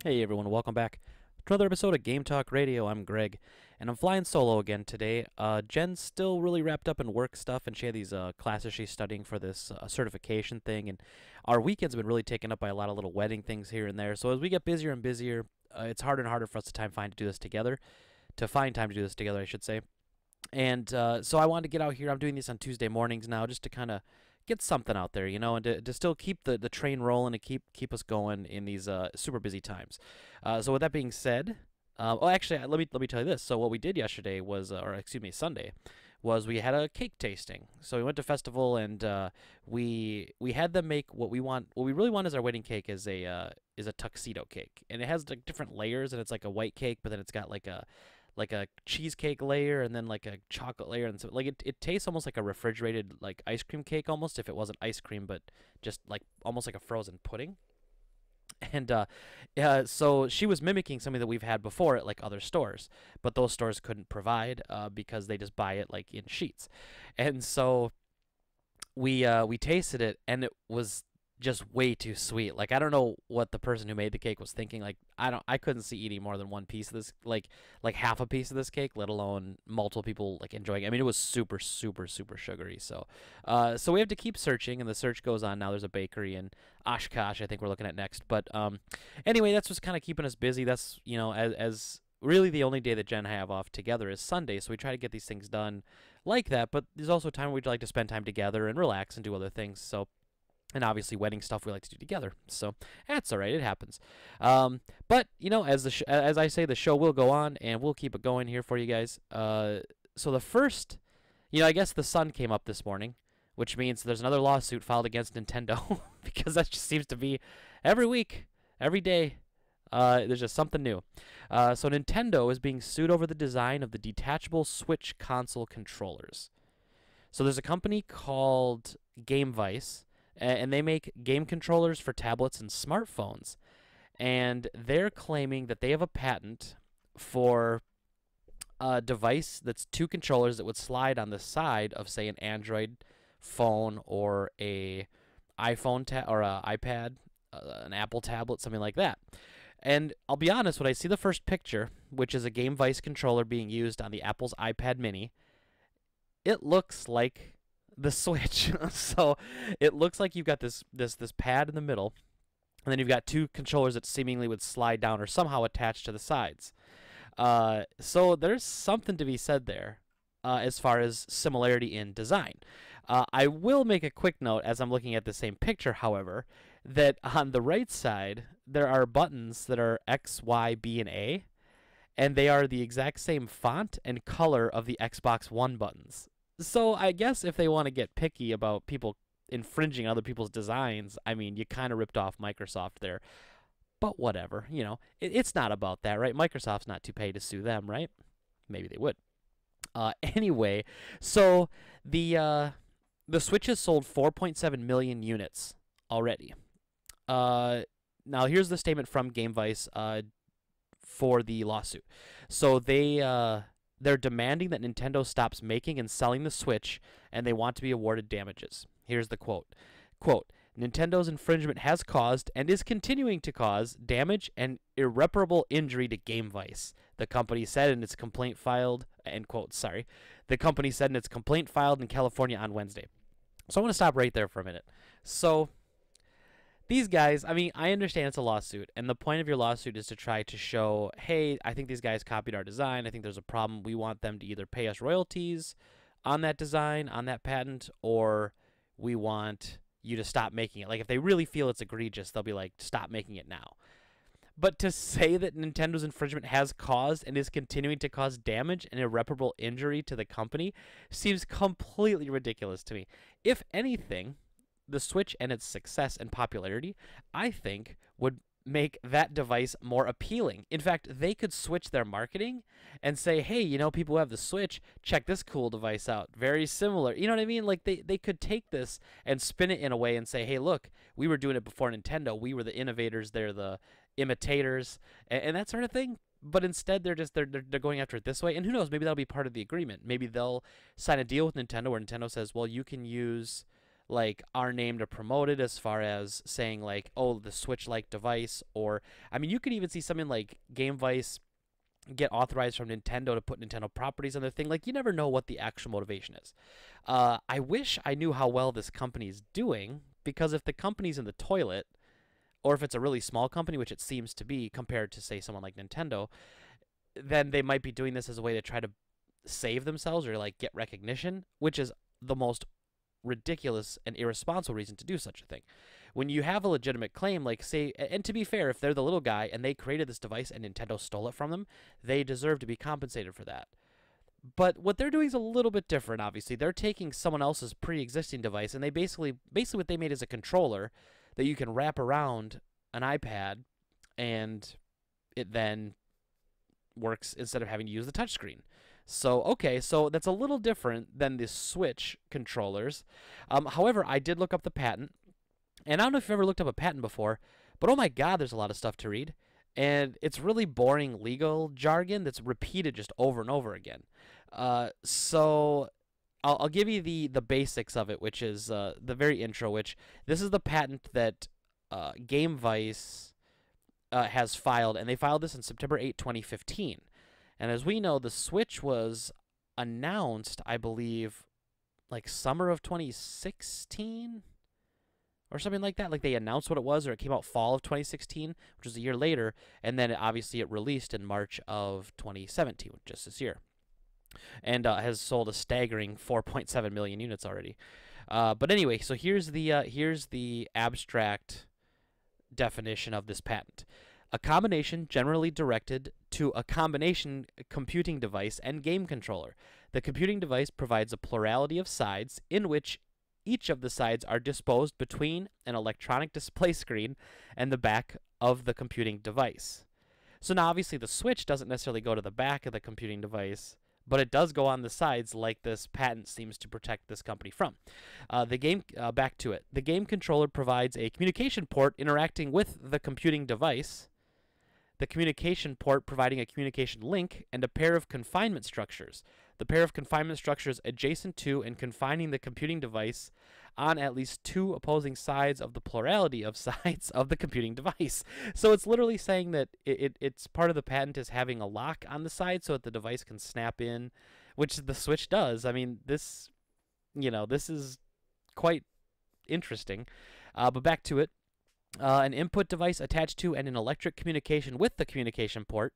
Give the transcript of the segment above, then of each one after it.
Hey everyone, welcome back to another episode of Game Talk Radio. I'm Greg, and I'm flying solo again today. Jen's still really wrapped up in work stuff, and she had these classes she's studying for this certification thing, and our weekend's been really taken up by a lot of little wedding things here and there. So as we get busier and busier, it's harder and harder for us to find time to do this together, I should say. And so I wanted to get out here. I'm doing this on Tuesday mornings now, just to kind of get something out there, and to still keep the train rolling and keep us going in these super busy times. So with that being said, actually, let me tell you this. So what we did yesterday was, or excuse me, Sunday, was we had a cake tasting. So we went to festival and we had them make what we want. What we really want is our wedding cake is a tuxedo cake, and it has like different layers, and it's like a white cake, but then it's got like a cheesecake layer and then like a chocolate layer, and so like it tastes almost like a refrigerated like ice cream cake, almost, if it wasn't ice cream but just like almost like a frozen pudding. And so she was mimicking something that we've had before at like other stores, but those stores couldn't provide because they just buy it like in sheets. And so we tasted it, and it was just way too sweet. Like, I don't know what the person who made the cake was thinking. Like, I couldn't see eating more than one piece of this, like half a piece of this cake, let alone multiple people like enjoying it. I mean, it was super super super sugary. So we have to keep searching, and the search goes on. Now there's a bakery in Oshkosh I think we're looking at next. But anyway, that's what's kind of keeping us busy. That's, as really the only day that Jen and I have off together is Sunday, so we try to get these things done like that. But there's also time where we'd like to spend time together and relax and do other things. So, and obviously wedding stuff we like to do together. So that's all right. It happens. But as I say, the show will go on, and we'll keep it going here for you guys. So the first, I guess the sun came up this morning, which means there's another lawsuit filed against Nintendo because that just seems to be every week, every day. There's just something new. So Nintendo is being sued over the design of the detachable Switch console controllers. So there's a company called GameVice, and they make game controllers for tablets and smartphones. And they're claiming that they have a patent for a device that's two controllers that would slide on the side of, say, an Android phone or a iPhone or a iPad, an Apple tablet, something like that. And I'll be honest, when I see the first picture, which is a GameVice controller being used on the Apple's iPad mini, it looks like the Switch. So it looks like you've got this pad in the middle, and then you've got two controllers that seemingly would slide down or somehow attach to the sides. So there's something to be said there as far as similarity in design. I will make a quick note as I'm looking at the same picture, however, that on the right side there are buttons that are X, Y, B, and A, and they are the exact same font and color of the Xbox One buttons. So I guess if they want to get picky about people infringing other people's designs, I mean, you kind of ripped off Microsoft there. But whatever, it's not about that, right? Microsoft's not too paid to sue them, right? Maybe they would. Anyway, so the Switch has sold 4.7 million units already. Now here's the statement from GameVice for the lawsuit. So they're demanding that Nintendo stops making and selling the Switch, and they want to be awarded damages. Here's the quote. Quote, Nintendo's infringement has caused and is continuing to cause damage and irreparable injury to GameVice, the company said in its complaint filed, end quote, sorry. The company said in its complaint filed in California on Wednesday. So I want to stop right there for a minute. So these guys, I mean, I understand it's a lawsuit, and the point of your lawsuit is to try to show, hey, I think these guys copied our design. I think there's a problem. We want them to either pay us royalties on that design, on that patent, or we want you to stop making it. Like, if they really feel it's egregious, they'll be like, stop making it now. But to say that Nintendo's infringement has caused and is continuing to cause damage and irreparable injury to the company seems completely ridiculous to me. If anything, the Switch and its success and popularity, I think, would make that device more appealing. In fact, they could switch their marketing and say, hey, people who have the Switch, check this cool device out. Very similar. You know what I mean? Like, they could take this and spin it in a way and say, hey, look, we were doing it before Nintendo. We were the innovators. They're the imitators and that sort of thing. But instead, they're going after it this way. And who knows? Maybe that'll be part of the agreement. Maybe they'll sign a deal with Nintendo where Nintendo says, well, you can use like are named or promoted as far as saying like, oh, the Switch-like device, or I mean, you could even see something like Game Vice get authorized from Nintendo to put Nintendo properties on their thing. Like, you never know what the actual motivation is. I wish I knew how well this company's doing, because if the company's in the toilet, or if it's a really small company, which it seems to be compared to, say, someone like Nintendo, then they might be doing this as a way to try to save themselves or like get recognition, which is the most ridiculous and irresponsible reason to do such a thing. When you have a legitimate claim, like say, and to be fair, if they're the little guy and they created this device and Nintendo stole it from them, they deserve to be compensated for that. But what they're doing is a little bit different. Obviously, they're taking someone else's pre-existing device, and they basically what they made is a controller that you can wrap around an iPad, and it then works instead of having to use the touchscreen. So, okay, so that's a little different than the Switch controllers. However, I did look up the patent, and I don't know if you've ever looked up a patent before, but oh my god, there's a lot of stuff to read. And it's really boring legal jargon that's repeated just over and over again. So I'll give you the basics of it, which is the very intro, which this is the patent that Game Vice has filed, and they filed this on September 8, 2015. And as we know, the Switch was announced, I believe, like summer of 2016 or something like that. Like they announced what it was, or it came out fall of 2016, which was a year later, and then obviously it released in March of 2017, just this year, and has sold a staggering 4.7 million units already. But anyway, so here's the abstract definition of this patent. A combination generally directed to a combination computing device and game controller. The computing device provides a plurality of sides in which each of the sides are disposed between an electronic display screen and the back of the computing device. So now obviously the Switch doesn't necessarily go to the back of the computing device, but it does go on the sides, like this patent seems to protect this company from. Back to it. The game controller provides a communication port interacting with the computing device, the communication port providing a communication link, and a pair of confinement structures. The pair of confinement structures adjacent to and confining the computing device on at least two opposing sides of the plurality of sides of the computing device. So it's literally saying that it's part of the patent is having a lock on the side so that the device can snap in, which the Switch does. I mean, this is quite interesting. But back to it. An input device attached to and an electric communication with the communication port.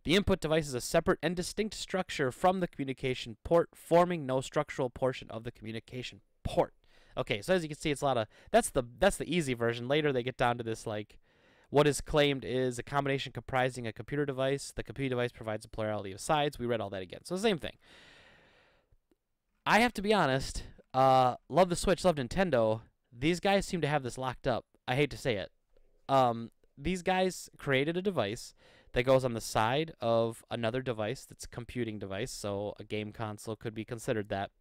The input device is a separate and distinct structure from the communication port, forming no structural portion of the communication port. Okay, so as you can see, it's a lot of that's the easy version. Later they get down to this, like, what is claimed is a combination comprising a computer device. The computer device provides a plurality of sides. We read all that again. So the same thing. I have to be honest, love the Switch, love Nintendo. These guys seem to have this locked up. I hate to say it. These guys created a device that goes on the side of another device that's a computing device, so a game console could be considered that,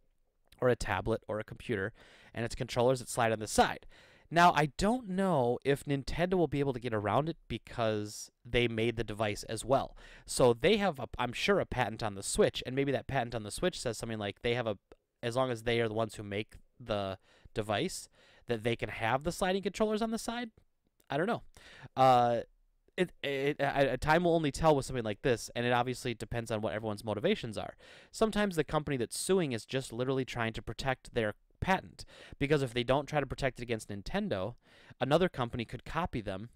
or a tablet or a computer, and its controllers that slide on the side. Now, I don't know if Nintendo will be able to get around it because they made the device as well. So they have, I'm sure, a patent on the Switch, and maybe that patent on the Switch says something like they have as long as they are the ones who make the device, that they can have the sliding controllers on the side. I don't know. Time will only tell with something like this, and it obviously depends on what everyone's motivations are. Sometimes the company that's suing is just literally trying to protect their patent, because if they don't try to protect it against Nintendo, another company could copy them,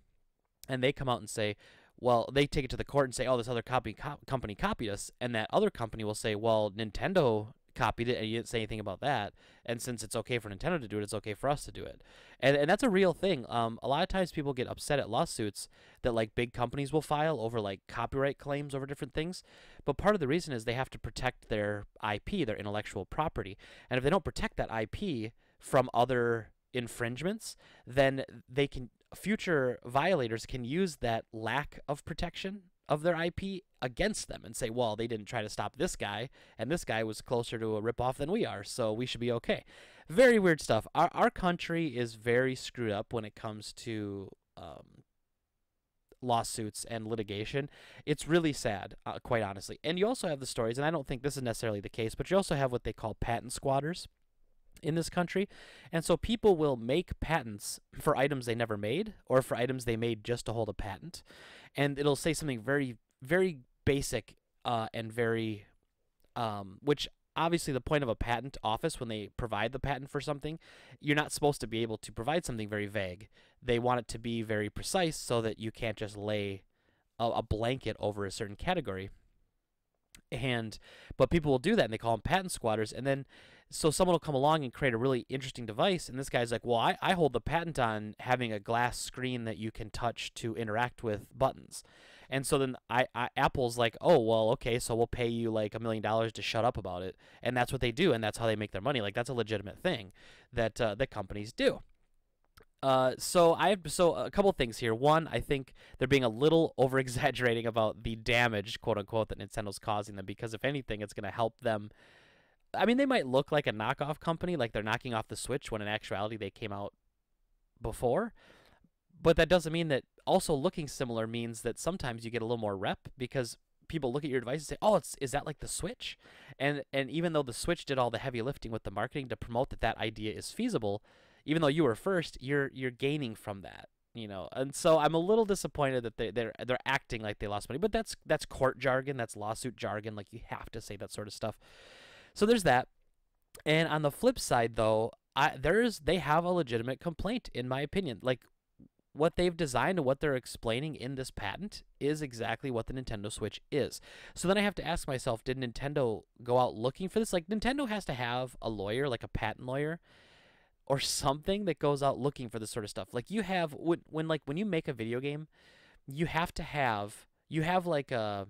and they come out and say, well, they take it to the court and say, oh, this other company copied us, and that other company will say, well, Nintendo copied it and you didn't say anything about that, and since it's okay for Nintendo to do it, it's okay for us to do it. And that's a real thing. A lot of times people get upset at lawsuits that like big companies will file over like copyright claims over different things, but part of the reason is they have to protect their IP, their intellectual property, and if they don't protect that IP from other infringements, then they can, future violators can use that lack of protection of their IP against them and say, well, they didn't try to stop this guy, and this guy was closer to a ripoff than we are, so we should be okay. Very weird stuff. Our country is very screwed up when it comes to lawsuits and litigation. It's really sad, quite honestly. And you also have the stories, and I don't think this is necessarily the case, but you also have what they call patent squatters. in this country. And so people will make patents for items they never made or for items they made just to hold a patent. And it'll say something very, very basic and very, which obviously the point of a patent office when they provide the patent for something, you're not supposed to be able to provide something very vague. They want it to be very precise so that you can't just lay a blanket over a certain category. But people will do that, and they call them patent squatters. And then so someone will come along and create a really interesting device, and this guy's like, well, I hold the patent on having a glass screen that you can touch to interact with buttons. And so then Apple's like, oh, well, okay, so we'll pay you like $1 million to shut up about it. And that's what they do, and that's how they make their money. Like, that's a legitimate thing that companies do. So a couple things here. One, I think they're being a little over exaggerating about the damage, quote unquote, that Nintendo's causing them, because if anything, it's going to help them. I mean, they might look like a knockoff company, like they're knocking off the Switch, when in actuality they came out before. But that doesn't mean that also looking similar means that sometimes you get a little more rep, because people look at your device and say, oh, is that like the Switch? And even though the Switch did all the heavy lifting with the marketing to promote that idea is feasible, even though you were first, you're gaining from that, you know. And so I'm a little disappointed that they're acting like they lost money, but that's court jargon, that's lawsuit jargon. Like, you have to say that sort of stuff. So there's that. And on the flip side, though, they have a legitimate complaint, in my opinion. Like, what they've designed and what they're explaining in this patent is exactly what the Nintendo Switch is. So then I have to ask myself, did Nintendo go out looking for this? Like, Nintendo has to have a lawyer, like a patent lawyer, or something that goes out looking for this sort of stuff. Like, you have when you make a video game, you have like a,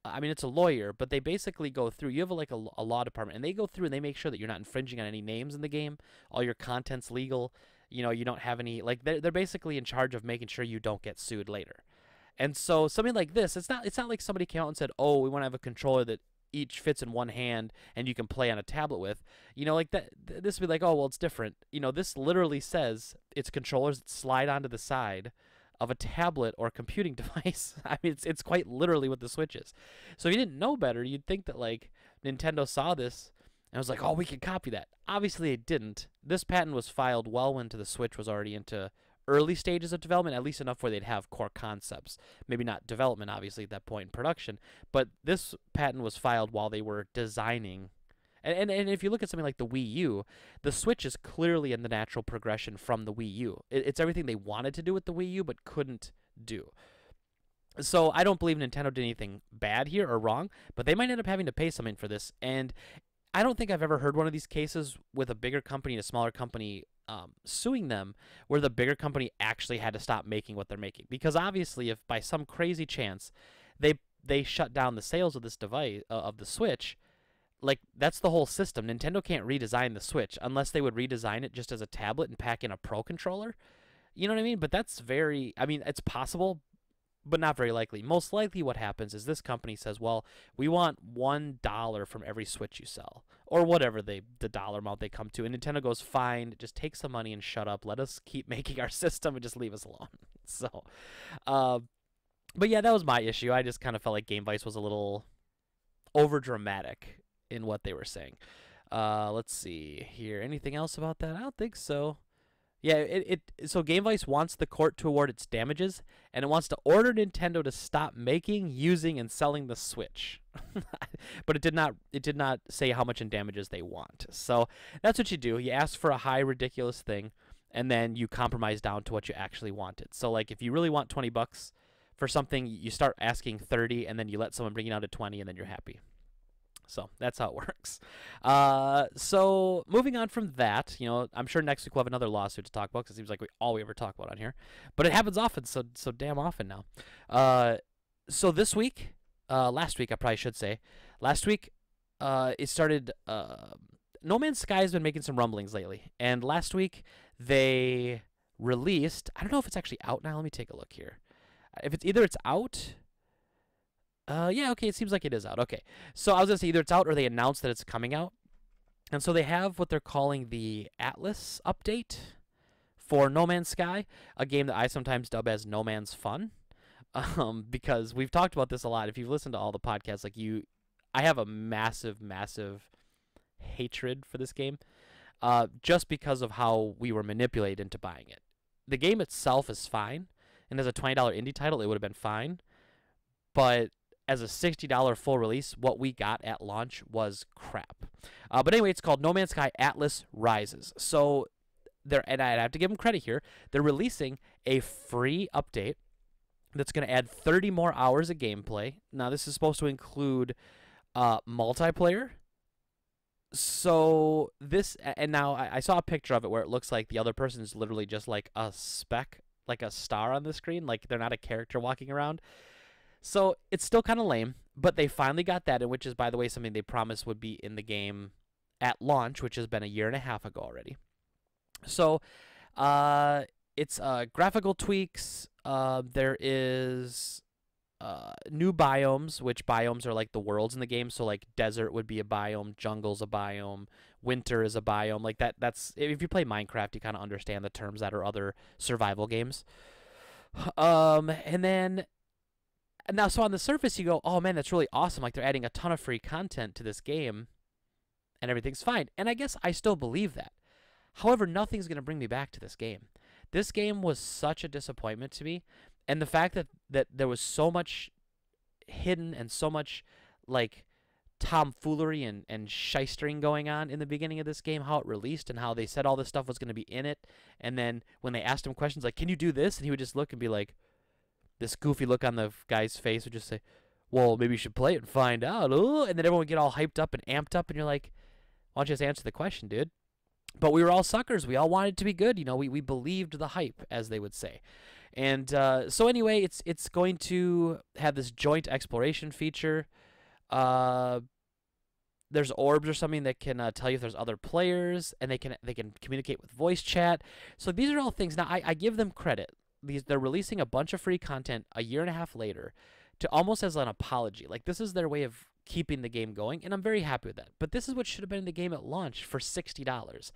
I mean, it's a lawyer, but they basically go through. You have like a law department, and they go through and they make sure that you're not infringing on any names in the game. All your content's legal. You know, you don't have any, like, they're basically in charge of making sure you don't get sued later. And so something like this, it's not like somebody came out and said, oh, we want to have a controller that each fits in one hand and you can play on a tablet with. You know, like that. This would be like, oh, well, it's different. You know, this literally says it's controllers that slide onto the side of a tablet or computing device. I mean, it's quite literally what the Switch is. So if you didn't know better, you'd think that, like, Nintendo saw this and was like, oh, we can copy that. Obviously, it didn't. This patent was filed well into the Switch was already into early stages of development, at least enough where they'd have core concepts. Maybe not development, obviously, at that point in production. But this patent was filed while they were designing. And if you look at something like the Wii U, the Switch is clearly in the natural progression from the Wii U. It's everything they wanted to do with the Wii U but couldn't do. So I don't believe Nintendo did anything bad here or wrong, but they might end up having to pay something for this. And I don't think I've ever heard one of these cases with a bigger company and a smaller company suing them where the bigger company actually had to stop making what they're making. Because obviously, if by some crazy chance they shut down the sales of this device, of the Switch, like, that's the whole system. Nintendo can't redesign the Switch unless they would redesign it just as a tablet and pack in a Pro controller. You know what I mean? But that's I mean, it's possible, but not very likely. Most likely what happens is this company says, well, we want $1 from every Switch you sell, or whatever the dollar amount they come to. And Nintendo goes, fine, just take some money and shut up. Let us keep making our system and just leave us alone. So, but yeah, that was my issue. I just kind of felt like Game Vice was a little over dramatic in what they were saying. Let's see here. Anything else about that? I don't think so. Yeah, so Game Vice wants the court to award its damages, and it wants to order Nintendo to stop making, using, and selling the Switch. But it did not say how much in damages they want. So that's what you do. You ask for a high, ridiculous thing, and then you compromise down to what you actually wanted. So, like, if you really want $20 for something, you start asking 30, and then you let someone bring it down to 20, and then you're happy. So that's how it works. So moving on from that, you know, I'm sure next week we'll have another lawsuit to talk about, because it seems like all we ever talk about on here. But it happens often, so damn often now. So this week, last week I probably should say, last week it started. No Man's Sky has been making some rumblings lately, and last week they released. I don't know if it's actually out now. Let me take a look here. If it's out. Yeah, okay, it seems like it is out. Okay, so I was going to say either it's out or they announced that it's coming out. And so they have what they're calling the Atlas update for No Man's Sky, a game that I sometimes dub as No Man's Fun, because we've talked about this a lot. If you've listened to all the podcasts, like I have a massive, massive hatred for this game. just because of how we were manipulated into buying it. The game itself is fine, and as a $20 indie title, it would have been fine. But as a $60 full release, what we got at launch was crap. But anyway, it's called No Man's Sky Atlas Rises. So and I have to give them credit here, they're releasing a free update that's going to add 30 more hours of gameplay. Now, this is supposed to include multiplayer. So this, and now I saw a picture of it where it looks like the other person is literally just like a speck, like a star on the screen, like they're not a character walking around. So it's still kind of lame, but they finally got that in, which is, by the way, something they promised would be in the game at launch, which has been a year and a half ago already. So it's graphical tweaks. There is new biomes, which biomes are like the worlds in the game. So like desert would be a biome, jungle's a biome, winter is a biome. Like that's if you play Minecraft, you kind of understand the terms that are other survival games. And then now, so on the surface, you go, oh man, that's really awesome. Like they're adding a ton of free content to this game, and everything's fine. And I guess I still believe that. However, nothing's going to bring me back to this game. This game was such a disappointment to me, and the fact that there was so much hidden and so much like tomfoolery and shystering going on in the beginning of this game, how it released and how they said all this stuff was going to be in it, and then when they asked him questions like, can you do this? And he would just look and be like, this goofy look on the guy's face would just say, well, maybe you should play it and find out. Ooh. And then everyone would get all hyped up and amped up, and you're like, why don't you just answer the question, dude? But we were all suckers. We all wanted it to be good. You know, we believed the hype, as they would say. And so anyway, it's going to have this joint exploration feature. There's orbs or something that can tell you if there's other players, and they can communicate with voice chat. So these are all things. Now, I give them credit. They're releasing a bunch of free content a year and a half later to almost as an apology. Like, this is their way of keeping the game going, and I'm very happy with that. But this is what should have been in the game at launch for $60.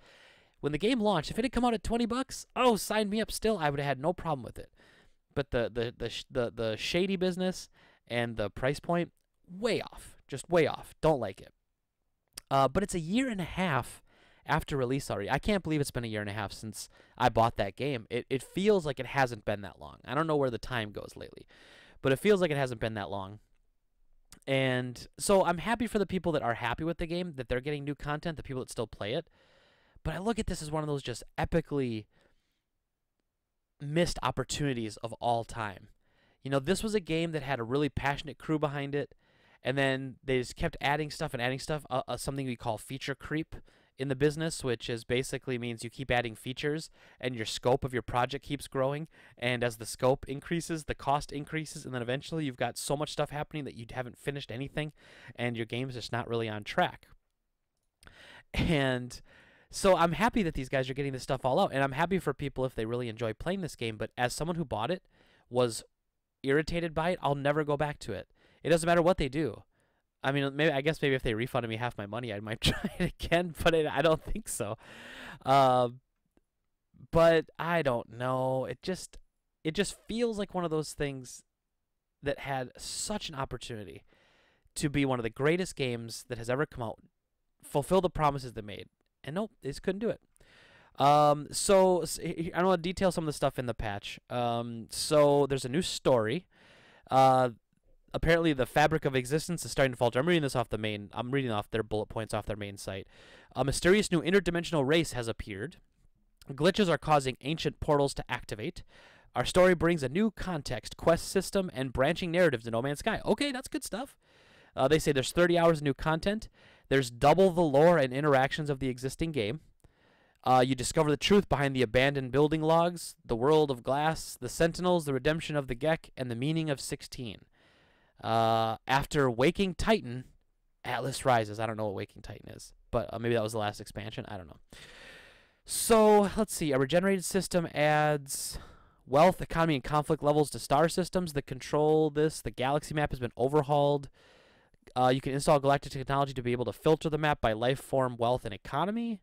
When the game launched, if it had come out at $20, oh, sign me up still. I would have had no problem with it. But the shady business and the price point, way off. Just way off. Don't like it. But it's a year and a half after release already. I can't believe it's been a year and a half since I bought that game. It feels like it hasn't been that long. I don't know where the time goes lately, but it feels like it hasn't been that long. And so I'm happy for the people that are happy with the game, that they're getting new content, the people that still play it. But I look at this as one of those just epically missed opportunities of all time. You know, this was a game that had a really passionate crew behind it, and then they just kept adding stuff and adding stuff, something we call feature creep in the business, which is basically means you keep adding features and your scope of your project keeps growing, and as the scope increases, the cost increases, and then eventually you've got so much stuff happening that you haven't finished anything and your game's just not really on track. And so I'm happy that these guys are getting this stuff all out, and I'm happy for people if they really enjoy playing this game, but as someone who bought it, was irritated by it, I'll never go back to it. It doesn't matter what they do. I mean, I guess maybe if they refunded me half my money, I might try it again, but I don't think so. But I don't know. It just feels like one of those things that had such an opportunity to be one of the greatest games that has ever come out, fulfill the promises they made, and nope, they just couldn't do it. So I don't want to detail some of the stuff in the patch. So there's a new story. Apparently the fabric of existence is starting to falter. I'm reading off their bullet points off their main site. A mysterious new interdimensional race has appeared. Glitches are causing ancient portals to activate. Our story brings a new context, quest system, and branching narratives to No Man's Sky. Okay, that's good stuff. They say there's 30 hours of new content. There's double the lore and interactions of the existing game. You discover the truth behind the abandoned building logs, the world of glass, the sentinels, the redemption of the Gek, and the meaning of 16. After Waking Titan, Atlas Rises. I don't know what Waking Titan is, but maybe that was the last expansion. I don't know. So, let's see. A regenerated system adds wealth, economy, and conflict levels to star systems that control this. The galaxy map has been overhauled. You can install galactic technology to be able to filter the map by life form, wealth, and economy.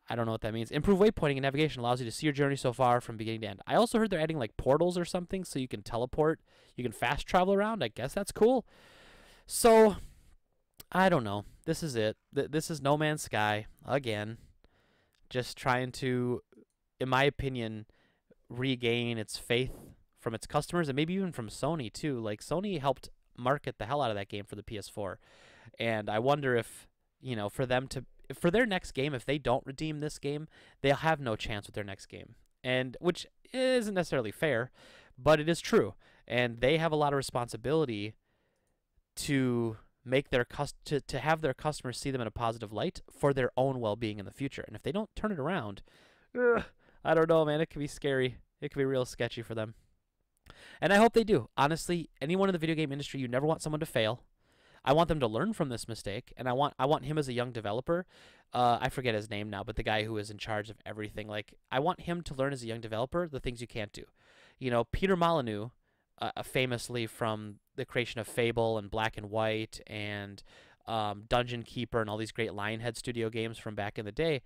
I don't know what that means. Improved waypointing and navigation allows you to see your journey so far from beginning to end. I also heard they're adding like portals or something so you can teleport. You can fast travel around. I guess that's cool. So, I don't know. This is it. This is No Man's Sky again, just trying to, in my opinion, regain its faith from its customers and maybe even from Sony too. Like Sony helped market the hell out of that game for the PS4, and I wonder if for them to for their next game, if they don't redeem this game, they'll have no chance with their next game, and which isn't necessarily fair, but it is true, and they have a lot of responsibility to make their to have their customers see them in a positive light for their own well-being in the future. And if they don't turn it around, I don't know, man, it could be scary. It could be real sketchy for them. And I hope they do. Honestly, anyone in the video game industry, you never want someone to fail. I want them to learn from this mistake, and I want him as a young developer. I forget his name now, but the guy who is in charge of everything. Like, I want him to learn as a young developer the things you can't do. Peter Molyneux, famously from the creation of Fable and Black and White and Dungeon Keeper and all these great Lionhead Studio games from back in the day,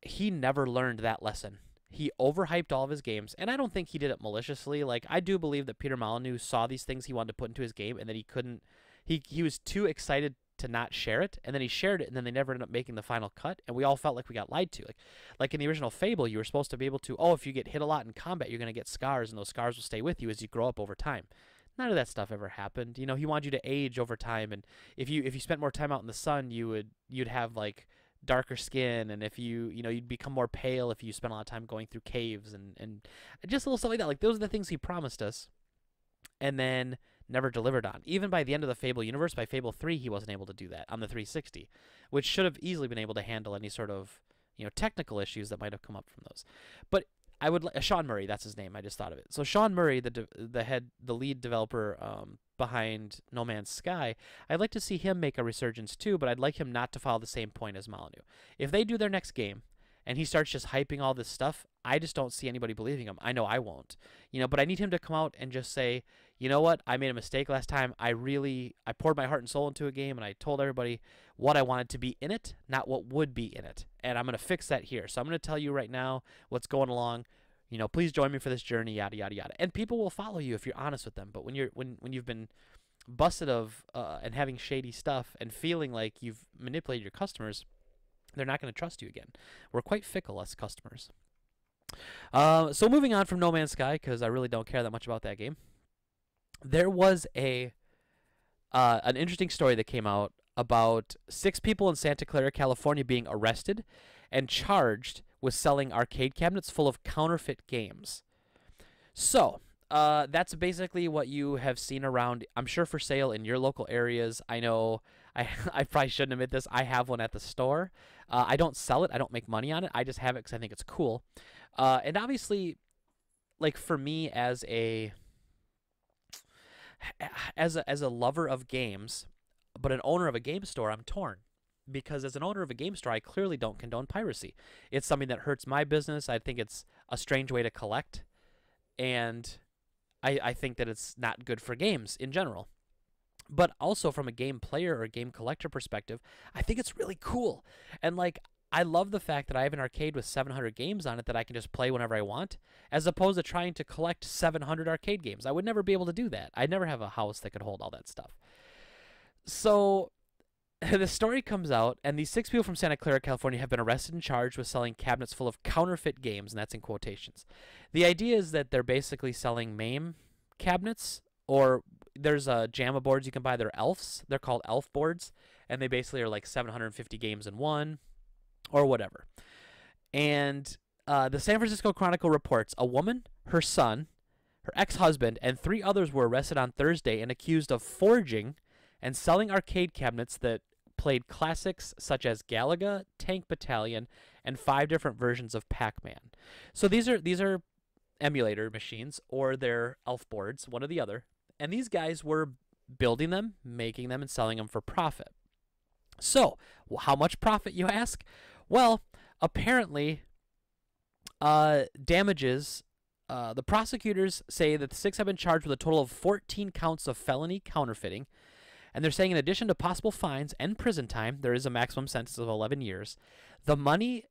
he never learned that lesson. He overhyped all of his games, and I don't think he did it maliciously. Like, I do believe that Peter Molyneux saw these things he wanted to put into his game, and that he couldn't. He was too excited to not share it, and then he shared it, and then they never ended up making the final cut, and we all felt like we got lied to. Like in the original Fable, you were supposed to be able to, if you get hit a lot in combat, you're going to get scars, and those scars will stay with you as you grow up over time. None of that stuff ever happened. He wanted you to age over time, and if you spent more time out in the sun, you'd have like darker skin, and if you'd become more pale if you spent a lot of time going through caves and just a little stuff like that. Like, those are the things he promised us and then never delivered on. Even by the end of the Fable universe, by Fable 3, he wasn't able to do that on the 360, which should have easily been able to handle any sort of technical issues that might have come up from those. But I would Sean Murray, that's his name, I just thought of it. So Sean Murray, the lead developer behind No Man's Sky, I'd like to see him make a resurgence too, but I'd like him not to follow the same point as Molyneux. If they do their next game and he starts just hyping all this stuff, I just don't see anybody believing him. I know I won't. But I need him to come out and just say, you know what, I made a mistake last time. I poured my heart and soul into a game, and I told everybody what I wanted to be in it, not what would be in it. And I'm going to fix that here. So I'm going to tell you right now what's going along. Please join me for this journey, yada, yada, yada. And people will follow you if you're honest with them. But when you've been busted of and having shady stuff and feeling like you've manipulated your customers, they're not going to trust you again. We're quite fickle as customers. So moving on from No Man's Sky, because I really don't care that much about that game, there was an interesting story that came out about 6 people in Santa Clara, California being arrested and charged with selling arcade cabinets full of counterfeit games. So, that's basically what you have seen around, I'm sure, for sale in your local areas. I know I probably shouldn't admit this. I have one at the store. I don't sell it. I don't make money on it. I just have it because I think it's cool. And obviously, like, for me as a lover of games, but an owner of a game store, I'm torn. Because as an owner of a game store, I clearly don't condone piracy. It's something that hurts my business. I think it's a strange way to collect. And I think that it's not good for games in general. But also from a game player or a game collector perspective, I think it's really cool. And like, I love the fact that I have an arcade with 700 games on it that I can just play whenever I want, as opposed to trying to collect 700 arcade games. I would never be able to do that. I'd never have a house that could hold all that stuff. So the story comes out, and these 6 people from Santa Clara, California have been arrested and charged with selling cabinets full of counterfeit games, and that's in quotations. The idea is that they're basically selling MAME cabinets, or there's JAMA boards you can buy. They're elves. They're called elf boards, and they basically are like 750 games in one, or whatever. And the San Francisco Chronicle reports a woman, her son, her ex-husband, and 3 others were arrested on Thursday and accused of forging and selling arcade cabinets that played classics such as Galaga, Tank Battalion, and 5 different versions of Pac-Man. So these are emulator machines, or they're elf boards, one or the other. And these guys were building them, making them, and selling them for profit. So, how much profit, you ask? Well, apparently, damages. The prosecutors say that the 6 have been charged with a total of 14 counts of felony counterfeiting. And they're saying in addition to possible fines and prison time, there is a maximum sentence of 11 years. The money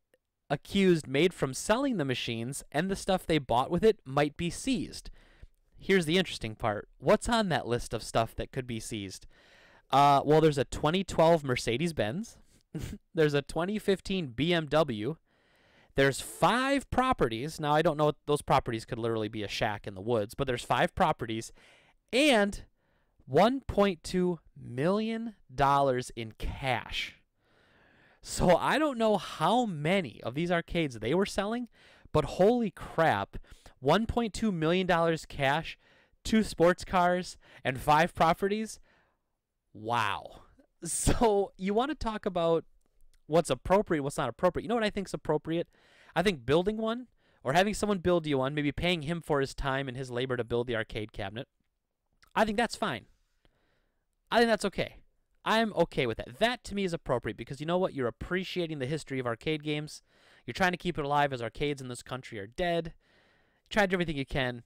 accused made from selling the machines and the stuff they bought with it might be seized. Here's the interesting part. What's on that list of stuff that could be seized? Well, there's a 2012 Mercedes-Benz. There's a 2015 BMW. There's 5 properties. Now, I don't know if those properties could literally be a shack in the woods, but there's 5 properties and $1.2 million in cash. So I don't know how many of these arcades they were selling, but holy crap, $1.2 million cash, 2 sports cars, and 5 properties. Wow. So you want to talk about what's appropriate, what's not appropriate. You know what I think's appropriate? I think building one or having someone build you one, maybe paying him for his time and his labor to build the arcade cabinet. I think that's fine. I think that's okay. I'm okay with that. That to me is appropriate because you know what? You're appreciating the history of arcade games. You're trying to keep it alive as arcades in this country are dead. Try to do everything you can.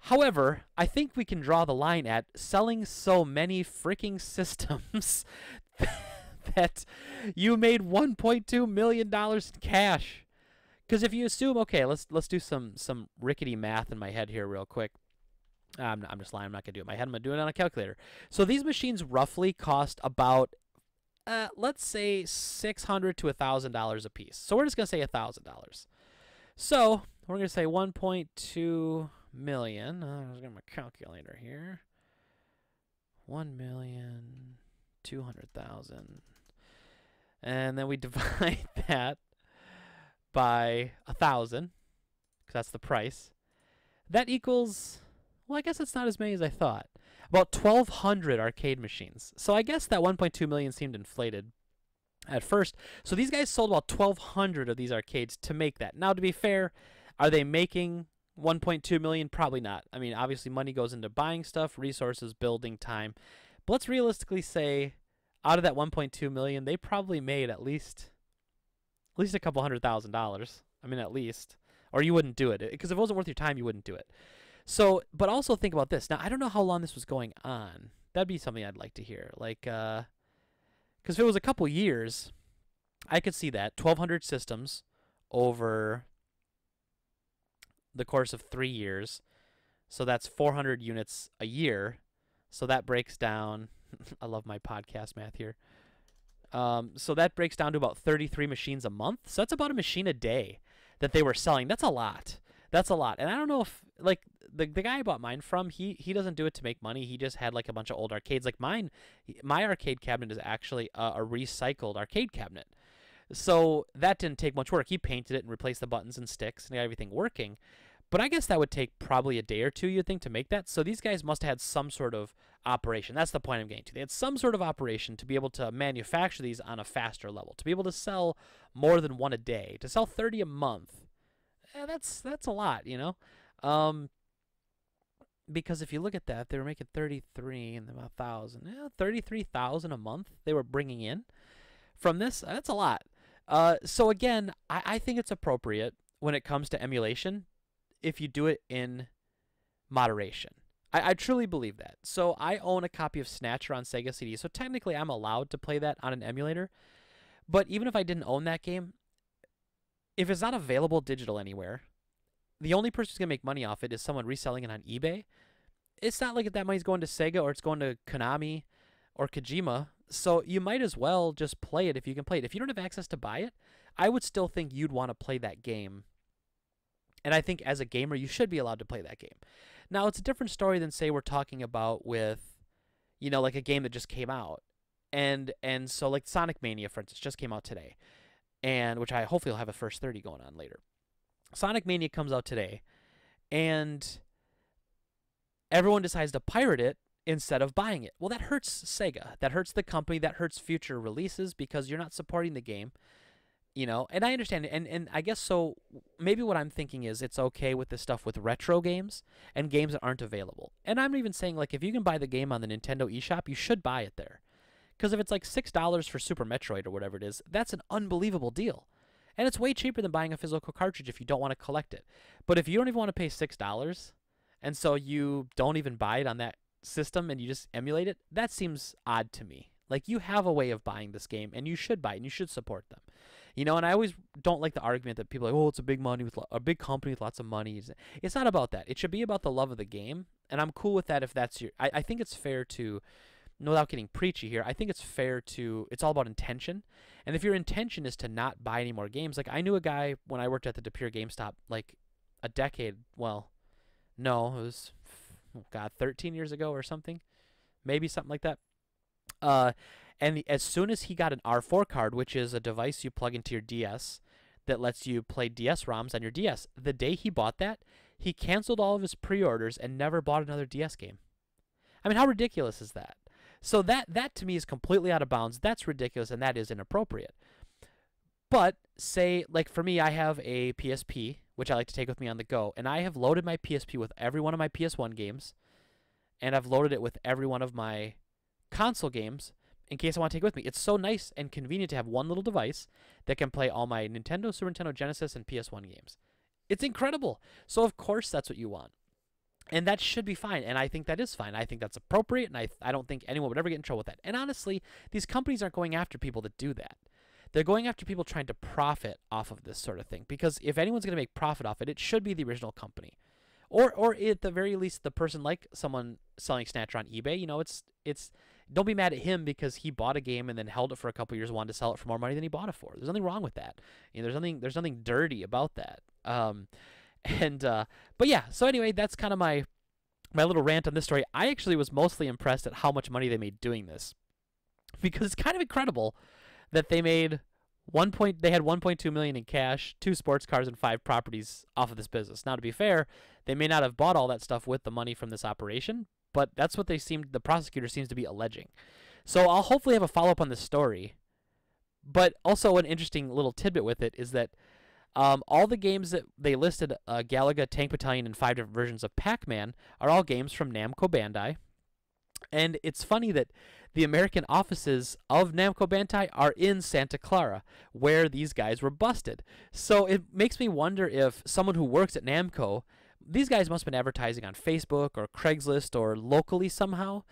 However, I think we can draw the line at selling so many freaking systems that you made $1.2 million in cash. Because if you assume, okay, let's do some rickety math in my head here real quick. I'm just lying. I'm not going to do it in my head. I'm going to do it on a calculator. So these machines roughly cost about, let's say, $600 to $1,000 a piece. So we're just going to say $1,000. So we're going to say 1.2 million. I was getting my calculator here. 1,200,000. And then we divide that by 1,000, because that's the price. That equals, well, I guess it's not as many as I thought. About 1,200 arcade machines. So I guess that 1.2 million seemed inflated at first. So these guys sold about 1,200 of these arcades to make that. Now, to be fair, are they making 1.2 million? Probably not. I mean, obviously money goes into buying stuff, resources, building, time. But let's realistically say out of that 1.2 million, they probably made at least a couple $100,000. I mean, at least. Or you wouldn't do it. Because if it wasn't worth your time, you wouldn't do it. So, but also think about this. Now, I don't know how long this was going on. That'd be something I'd like to hear. Like, because if it was a couple years, I could see that. 1,200 systems over the course of 3 years. So that's 400 units a year. So that breaks down. I love my podcast math here. So that breaks down to about 33 machines a month. So that's about a machine a day that they were selling. That's a lot. That's a lot. And I don't know if, like, the guy I bought mine from, he doesn't do it to make money. He just had, like, a bunch of old arcades. Like mine, my arcade cabinet is actually a recycled arcade cabinet. So that didn't take much work. He painted it and replaced the buttons and sticks and got everything working. But I guess that would take probably a day or two, you'd think, to make that. So these guys must have had some sort of operation. That's the point I'm getting to. They had some sort of operation to be able to manufacture these on a faster level, to be able to sell more than one a day, to sell 30 a month. That's a lot, you know? Because if you look at that, they were making 33 and about 1,000. Yeah, 33,000 a month they were bringing in from this. That's a lot. So again, I think it's appropriate when it comes to emulation if you do it in moderation. I truly believe that. So I own a copy of Snatcher on Sega CD, so technically I'm allowed to play that on an emulator. But even if I didn't own that game, if it's not available digital anywhere, the only person who's going to make money off it is someone reselling it on eBay. It's not like that money's going to Sega or it's going to Konami or Kojima. So you might as well just play it if you can play it. If you don't have access to buy it, I would still think you'd want to play that game. And I think as a gamer, you should be allowed to play that game. Now, it's a different story than, say, we're talking about with, you know, like a game that just came out. And so, like, Sonic Mania, for instance, just came out today. And which I hopefully will have a first 30 going on later. Sonic Mania comes out today. And everyone decides to pirate it instead of buying it. Well, that hurts Sega. That hurts the company. That hurts future releases because you're not supporting the game. You know, and I understand it, and I guess so. Maybe what I'm thinking is it's okay with this stuff with retro games and games that aren't available. And I'm even saying, like, if you can buy the game on the Nintendo eShop, you should buy it there. Because if it's like $6 for Super Metroid or whatever it is, that's an unbelievable deal. And it's way cheaper than buying a physical cartridge if you don't want to collect it. But if you don't even want to pay $6, and so you don't even buy it on that system and you just emulate it, that seems odd to me. Like, you have a way of buying this game, and you should buy it, and you should support them. You know, and I always don't like the argument that people are like, oh, it's a big company with lots of money. It's not about that. It should be about the love of the game, and I'm cool with that if that's your. I think it's fair to without getting preachy here, I think it's fair to, it's all about intention. And if your intention is to not buy any more games, like I knew a guy when I worked at the De Pere GameStop, like a decade, well, no, it was, oh God, 13 years ago or something, maybe something like that. Uh, as soon as he got an R4 card, which is a device you plug into your DS that lets you play DS ROMs on your DS, the day he bought that, he canceled all of his pre-orders and never bought another DS game. I mean, how ridiculous is that? So that to me is completely out of bounds. That's ridiculous, and that is inappropriate. But say, like for me, I have a PSP, which I like to take with me on the go, and I have loaded my PSP with every one of my PS1 games, and I've loaded it with every one of my console games in case I want to take it with me. It's so nice and convenient to have one little device that can play all my Nintendo, Super Nintendo, Genesis, and PS1 games. It's incredible. So of course that's what you want. And that should be fine, and I think that is fine. I think that's appropriate, and I don't think anyone would ever get in trouble with that. And honestly, these companies aren't going after people that do that. They're going after people trying to profit off of this sort of thing, because if anyone's going to make profit off it, it should be the original company. Or at the very least, the person, like someone selling Snatcher on eBay. You know, it's don't be mad at him because he bought a game and then held it for a couple years, wanted to sell it for more money than he bought it for. There's nothing wrong with that. You know, there's nothing dirty about that. But yeah, so anyway, that's kind of my little rant on this story. I actually was mostly impressed at how much money they made doing this, because it's kind of incredible that they made they had 1.2 million in cash, 2 sports cars, and 5 properties off of this business. Now, to be fair, they may not have bought all that stuff with the money from this operation, but that's what the prosecutor seems to be alleging. So I'll hopefully have a follow-up on this story. But also an interesting little tidbit with it is that all the games that they listed, Galaga, Tank Battalion, and 5 different versions of Pac-Man, are all games from Namco Bandai. And it's funny that the American offices of Namco Bandai are in Santa Clara, where these guys were busted. So it makes me wonder if someone who works at Namco, these guys must have been advertising on Facebook or Craigslist or locally somehow.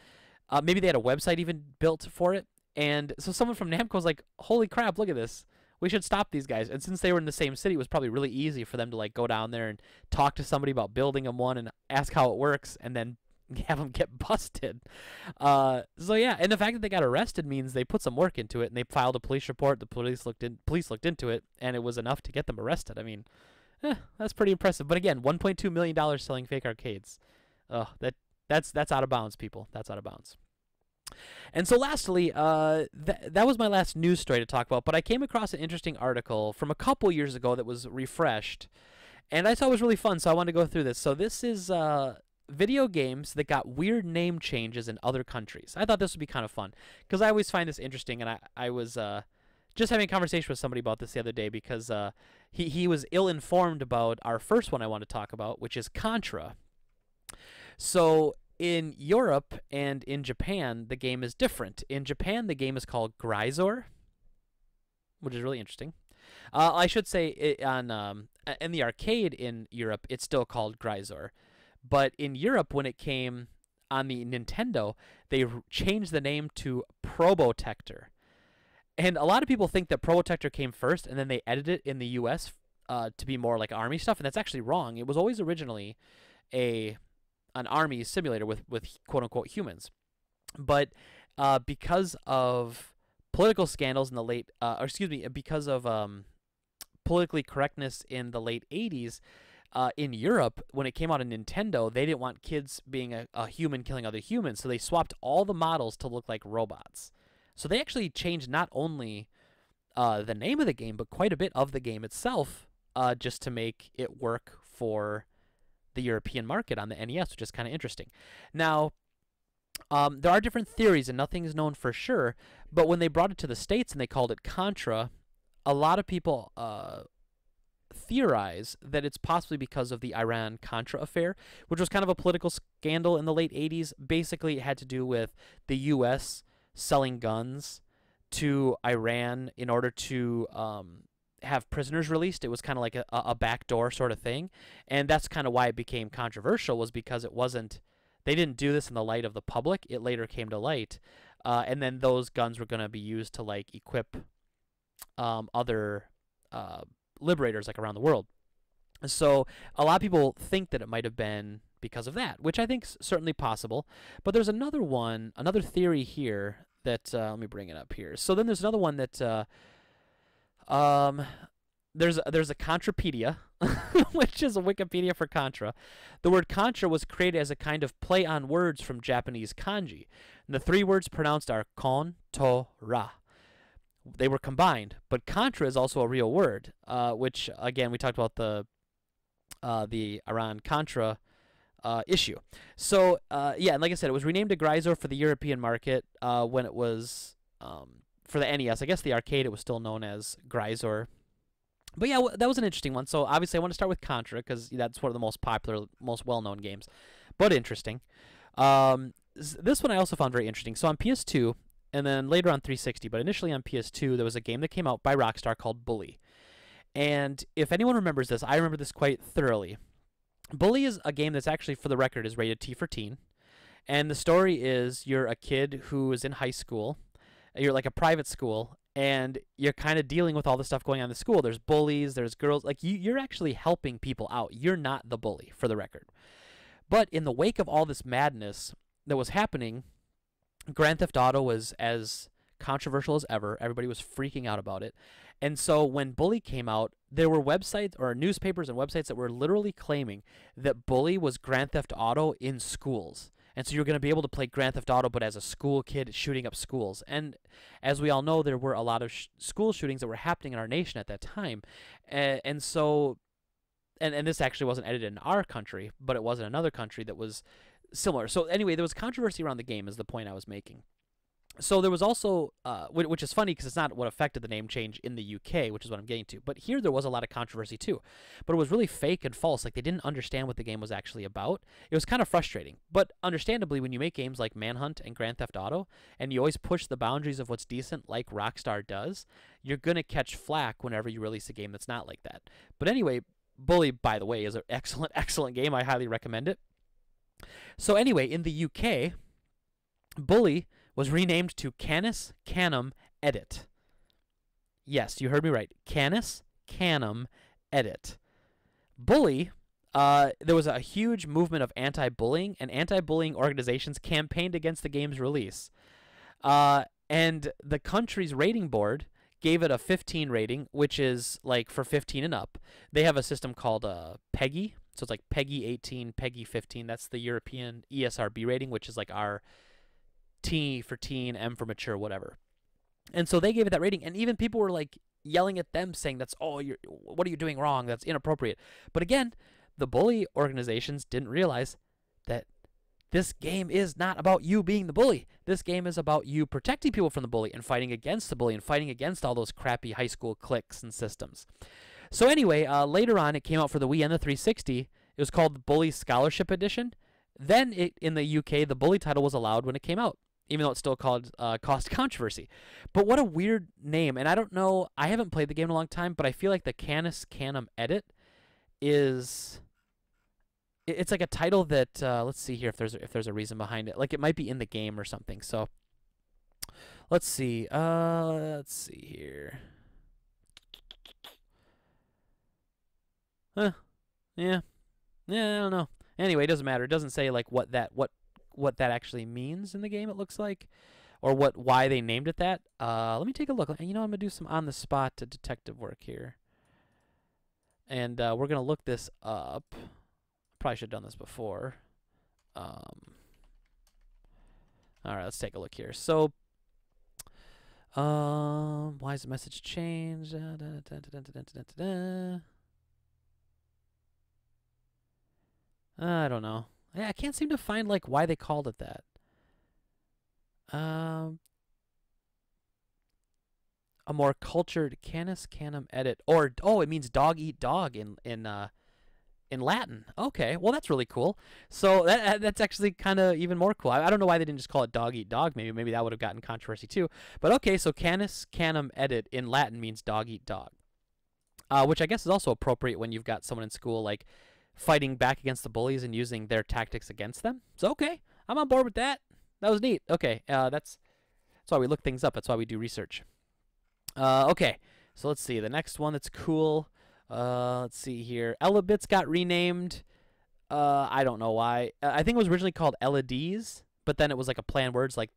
Maybe they had a website even built for it. And so someone from Namco was like, holy crap, look at this. We should stop these guys. And since they were in the same city, it was probably really easy for them to like go down there and talk to somebody about building them one and ask how it works, and then have them get busted. So yeah, and the fact that they got arrested means they put some work into it, and they filed a police report. The police looked into it, and it was enough to get them arrested. I mean, that's pretty impressive. But again, $1.2 million selling fake arcades. That's out of bounds, people. That's out of bounds. And so lastly, that was my last news story to talk about, but I came across an interesting article from a couple years ago that was refreshed, and I thought it was really fun, so I wanted to go through this. So this is video games that got weird name changes in other countries. I thought this would be kind of fun, because I always find this interesting, and I was just having a conversation with somebody about this the other day, because he was ill-informed about our first one I want to talk about, which is Contra. So in Europe and in Japan, the game is different. In Japan, the game is called Grisor, which is really interesting. I should say in the arcade in Europe, it's still called Grisor. But in Europe, when it came on the Nintendo, they changed the name to Probotector. And a lot of people think that Probotector came first, and then they edited it in the U.S. To be more like Army stuff, and that's actually wrong. It was always originally an Army simulator with quote-unquote humans. But because of political scandals in the late, because of politically correctness in the late 80s, in Europe, when it came out on Nintendo, they didn't want kids being a human killing other humans, so they swapped all the models to look like robots. So they actually changed not only the name of the game, but quite a bit of the game itself, just to make it work for the European market on the NES, which is kind of interesting. Now, there are different theories, and nothing is known for sure, but when they brought it to the States and they called it Contra, a lot of people theorize that it's possibly because of the Iran-Contra affair, which was kind of a political scandal in the late 80s. Basically, it had to do with the U.S. selling guns to Iran in order to have prisoners released. It was kind of like a backdoor sort of thing, and that's kind of why it became controversial, was because they didn't do this in the light of the public. It later came to light, and then those guns were going to be used to like equip other liberators like around the world. So a lot of people think that it might have been because of that, which I think is certainly possible. But there's another one, another theory here that let me bring it up here. So then there's another one that um, there's a Contrapedia, which is a Wikipedia for Contra. The word Contra was created as a kind of play on words from Japanese kanji. And the three words pronounced are kon, to, ra. They were combined, but Contra is also a real word, which, again, we talked about the Iran-Contra issue. So, yeah, and like I said, it was renamed to Gryzor for the European market when it was, for the NES. I guess the arcade, it was still known as Gryzor. But yeah, that was an interesting one. So obviously I want to start with Contra because that's one of the most popular, most well-known games. But interesting. This one I also found very interesting. So on PS2, and then later on 360, but initially on PS2, there was a game that came out by Rockstar called Bully. And if anyone remembers this, I remember this quite thoroughly. Bully is a game that's actually, for the record, is rated T for teen. And the story is you're a kid who is in high school. You're like a private school, and you're kind of dealing with all the stuff going on in the school. There's bullies, there's girls. Like, you're actually helping people out. You're not the bully, for the record. But in the wake of all this madness that was happening, Grand Theft Auto was as controversial as ever. Everybody was freaking out about it. And so when Bully came out, there were websites or newspapers and websites that were literally claiming that Bully was Grand Theft Auto in schools. And so you're going to be able to play Grand Theft Auto, but as a school kid shooting up schools. And as we all know, there were a lot of school shootings that were happening in our nation at that time. And so, and this actually wasn't edited in our country, but it was in another country that was similar. So anyway, there was controversy around the game is the point I was making. So there was also, which is funny because it's not what affected the name change in the UK, which is what I'm getting to. But here there was a lot of controversy too. But it was really fake and false. Like, they didn't understand what the game was actually about. It was kind of frustrating. But understandably, when you make games like Manhunt and Grand Theft Auto, and you always push the boundaries of what's decent like Rockstar does, you're going to catch flack whenever you release a game that's not like that. But anyway, Bully, by the way, is an excellent, excellent game. I highly recommend it. So anyway, in the UK, Bully was renamed to Canis Canum Edit. Yes, you heard me right. Canis Canum Edit. Bully, there was a huge movement of anti-bullying, and anti-bullying organizations campaigned against the game's release. And the country's rating board gave it a 15 rating, which is like for 15 and up. They have a system called PEGI. So it's like PEGI 18, PEGI 15. That's the European ESRB rating, which is like our T for teen, M for mature, whatever. And so they gave it that rating, and even people were like yelling at them saying that's, oh, what are you doing wrong? That's inappropriate. But again, the bully organizations didn't realize that this game is not about you being the bully. This game is about you protecting people from the bully and fighting against the bully and fighting against all those crappy high school cliques and systems. So anyway, later on, it came out for the Wii and the 360. It was called the Bully Scholarship Edition. Then in the UK, the Bully title was allowed when it came out, even though it's still caused controversy. But what a weird name. And I don't know, I haven't played the game in a long time, but I feel like the Canis Canum Edit is, it's like a title that, let's see here if there's a reason behind it. Like, it might be in the game or something. So let's see here. Yeah, I don't know. Anyway, it doesn't matter. It doesn't say like what that actually means in the game, it looks like, or why they named it that. Let me take a look. You know, I'm gonna do some on the spot detective work here, and we're gonna look this up. Probably should have done this before. All right, let's take a look here. So, why is the message changed? I don't know. I can't seem to find like why they called it that. A more cultured Canis Canum Edit, or it means dog eat dog in Latin. Okay, well that's really cool. So that's actually kind of even more cool. I don't know why they didn't just call it dog eat dog. Maybe that would have gotten controversy too. But okay, so Canis Canum Edit in Latin means dog eat dog, which I guess is also appropriate when you've got someone in school like fighting back against the bullies and using their tactics against them. So okay, I'm on board with that. That was neat. Okay, that's why we look things up. That's why we do research. Okay, so let's see the next one that's cool. Let's see here. Elebits got renamed. I don't know why. I think it was originally called LEDs, but then it was like a play on words, like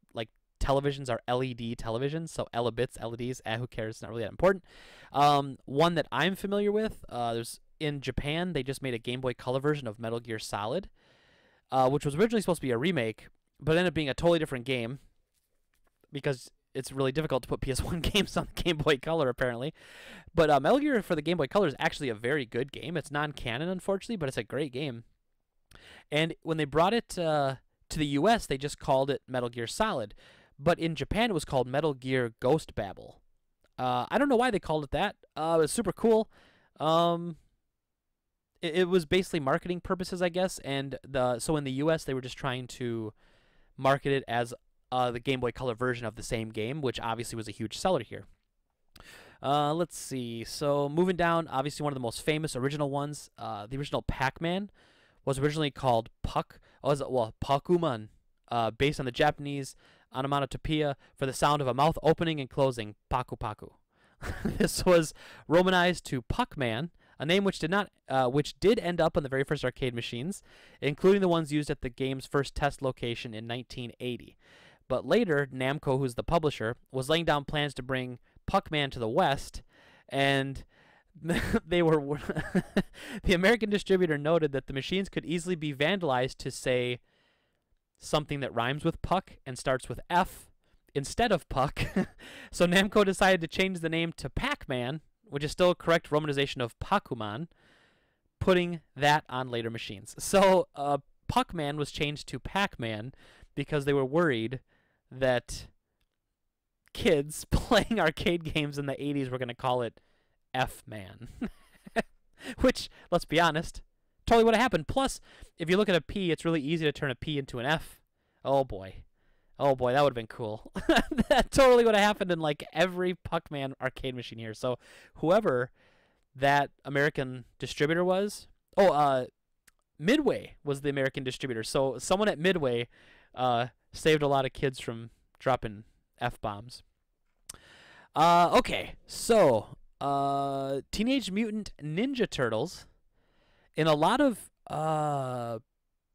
televisions are LED televisions, so Elebits, LEDs. Who cares? It's not really that important. One that I'm familiar with, there's in Japan, they just made a Game Boy Color version of Metal Gear Solid, which was originally supposed to be a remake, but ended up being a totally different game because it's really difficult to put PS1 games on the Game Boy Color, apparently. But Metal Gear for the Game Boy Color is actually a very good game. It's non-canon, unfortunately, but it's a great game. And when they brought it to the US, they just called it Metal Gear Solid. But in Japan, it was called Metal Gear Ghost Babel. I don't know why they called it that. It was super cool. It was basically marketing purposes, I guess. And so in the US, they were just trying to market it as the Game Boy Color version of the same game, which obviously was a huge seller here. Let's see. So moving down, obviously one of the most famous original ones, the original Pac-Man was originally called Pakuman, based on the Japanese onomatopoeia for the sound of a mouth opening and closing, Paku Paku. This was romanized to Puckman, a name which did end up on the very first arcade machines, including the ones used at the game's first test location in 1980. But later, Namco, who's the publisher, was laying down plans to bring Puckman to the West, and they were the American distributor noted that the machines could easily be vandalized to say something that rhymes with puck and starts with F instead of puck. So Namco decided to change the name to Pac-Man, which is still a correct romanization of Pakuman, putting that on later machines. So Puckman was changed to Pac-Man because they were worried that kids playing arcade games in the 80s were going to call it F-Man. Which, let's be honest, totally would have happened. Plus, if you look at a P, it's really easy to turn a P into an F. Oh boy. Oh boy, that would have been cool. That totally would have happened in like every Puckman arcade machine here. So whoever that American distributor was, Midway was the American distributor. So someone at Midway saved a lot of kids from dropping F-bombs. Okay, so Teenage Mutant Ninja Turtles in a lot of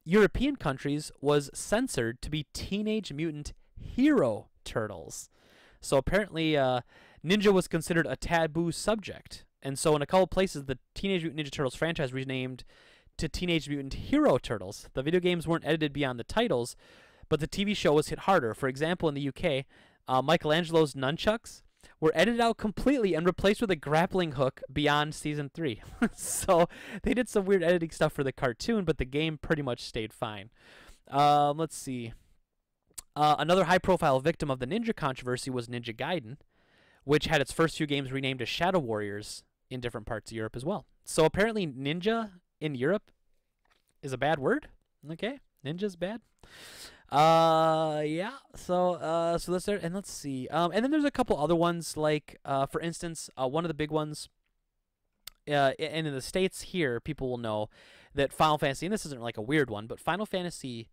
European countries was censored to be Teenage Mutant Hero Turtles. So apparently Ninja was considered a taboo subject. And so in a couple places, the Teenage Mutant Ninja Turtles franchise renamed to Teenage Mutant Hero Turtles. The video games weren't edited beyond the titles, but the TV show was hit harder. For example, in the UK, Michelangelo's nunchucks were edited out completely and replaced with a grappling hook beyond Season 3. So they did some weird editing stuff for the cartoon, but the game pretty much stayed fine. Let's see. Another high-profile victim of the Ninja controversy was Ninja Gaiden, which had its first few games renamed as Shadow Warriors in different parts of Europe as well. So apparently ninja in Europe is a bad word. Okay, ninja's bad. Yeah. So that's there, and let's see. And then there's a couple other ones, like for instance, one of the big ones. And in the States here, people will know that Final Fantasy, and this isn't like a weird one, but Final Fantasy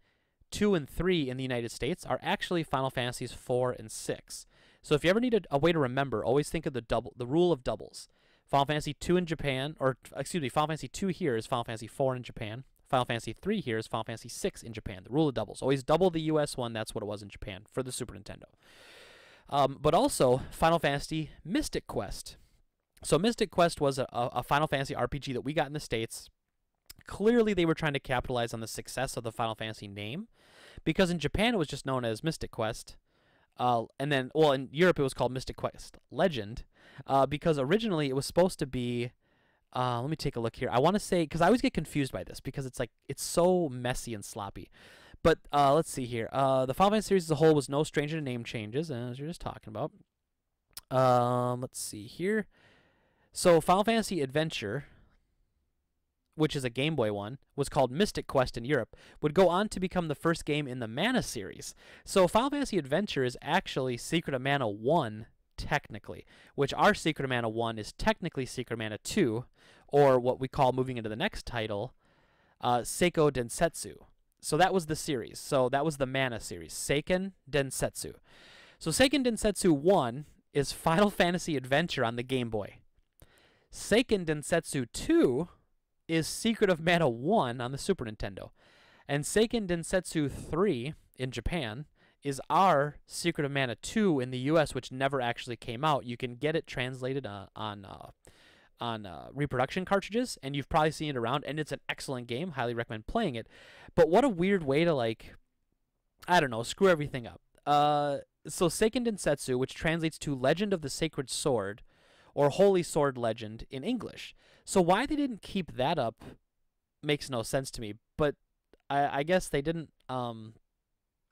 2 and 3 in the United States are actually Final Fantasies 4 and 6. So if you ever need a way to remember, always think of the rule of doubles. Final Fantasy 2 in Japan, or excuse me, Final Fantasy 2 here is Final Fantasy 4 in Japan. Final Fantasy 3 here is Final Fantasy 6 in Japan. The rule of doubles. Always double the US one. That's what it was in Japan for the Super Nintendo. But also Final Fantasy Mystic Quest. So Mystic Quest was a Final Fantasy RPG that we got in the States. Clearly they were trying to capitalize on the success of the Final Fantasy name, because in Japan it was just known as Mystic Quest. And then, well, in Europe it was called Mystic Quest Legend, because originally it was supposed to be, let me take a look here. I want to say, because I always get confused by this, because it's like, it's so messy and sloppy. But let's see here. The Final Fantasy series as a whole was no stranger to name changes, as you're just talking about. Let's see here. So Final Fantasy Adventure, which is a Game Boy one, was called Mystic Quest in Europe, would go on to become the first game in the Mana series. So Final Fantasy Adventure is actually Secret of Mana 1, technically, which our Secret of Mana 1 is technically Secret of Mana 2, or what we call, moving into the next title, Seiko Densetsu. So that was the series. So that was the Mana series, Seiken Densetsu. So Seiken Densetsu 1 is Final Fantasy Adventure on the Game Boy. Seiken Densetsu 2 is Secret of Mana 1 on the Super Nintendo. And Seiken Densetsu 3 in Japan is our Secret of Mana 2 in the US, which never actually came out. You can get it translated on reproduction cartridges, and you've probably seen it around, and it's an excellent game. Highly recommend playing it. But what a weird way to, like, I don't know, screw everything up. So Seiken Densetsu, which translates to Legend of the Sacred Sword, or Holy Sword Legend in English. So why they didn't keep that up makes no sense to me. But I guess they didn't.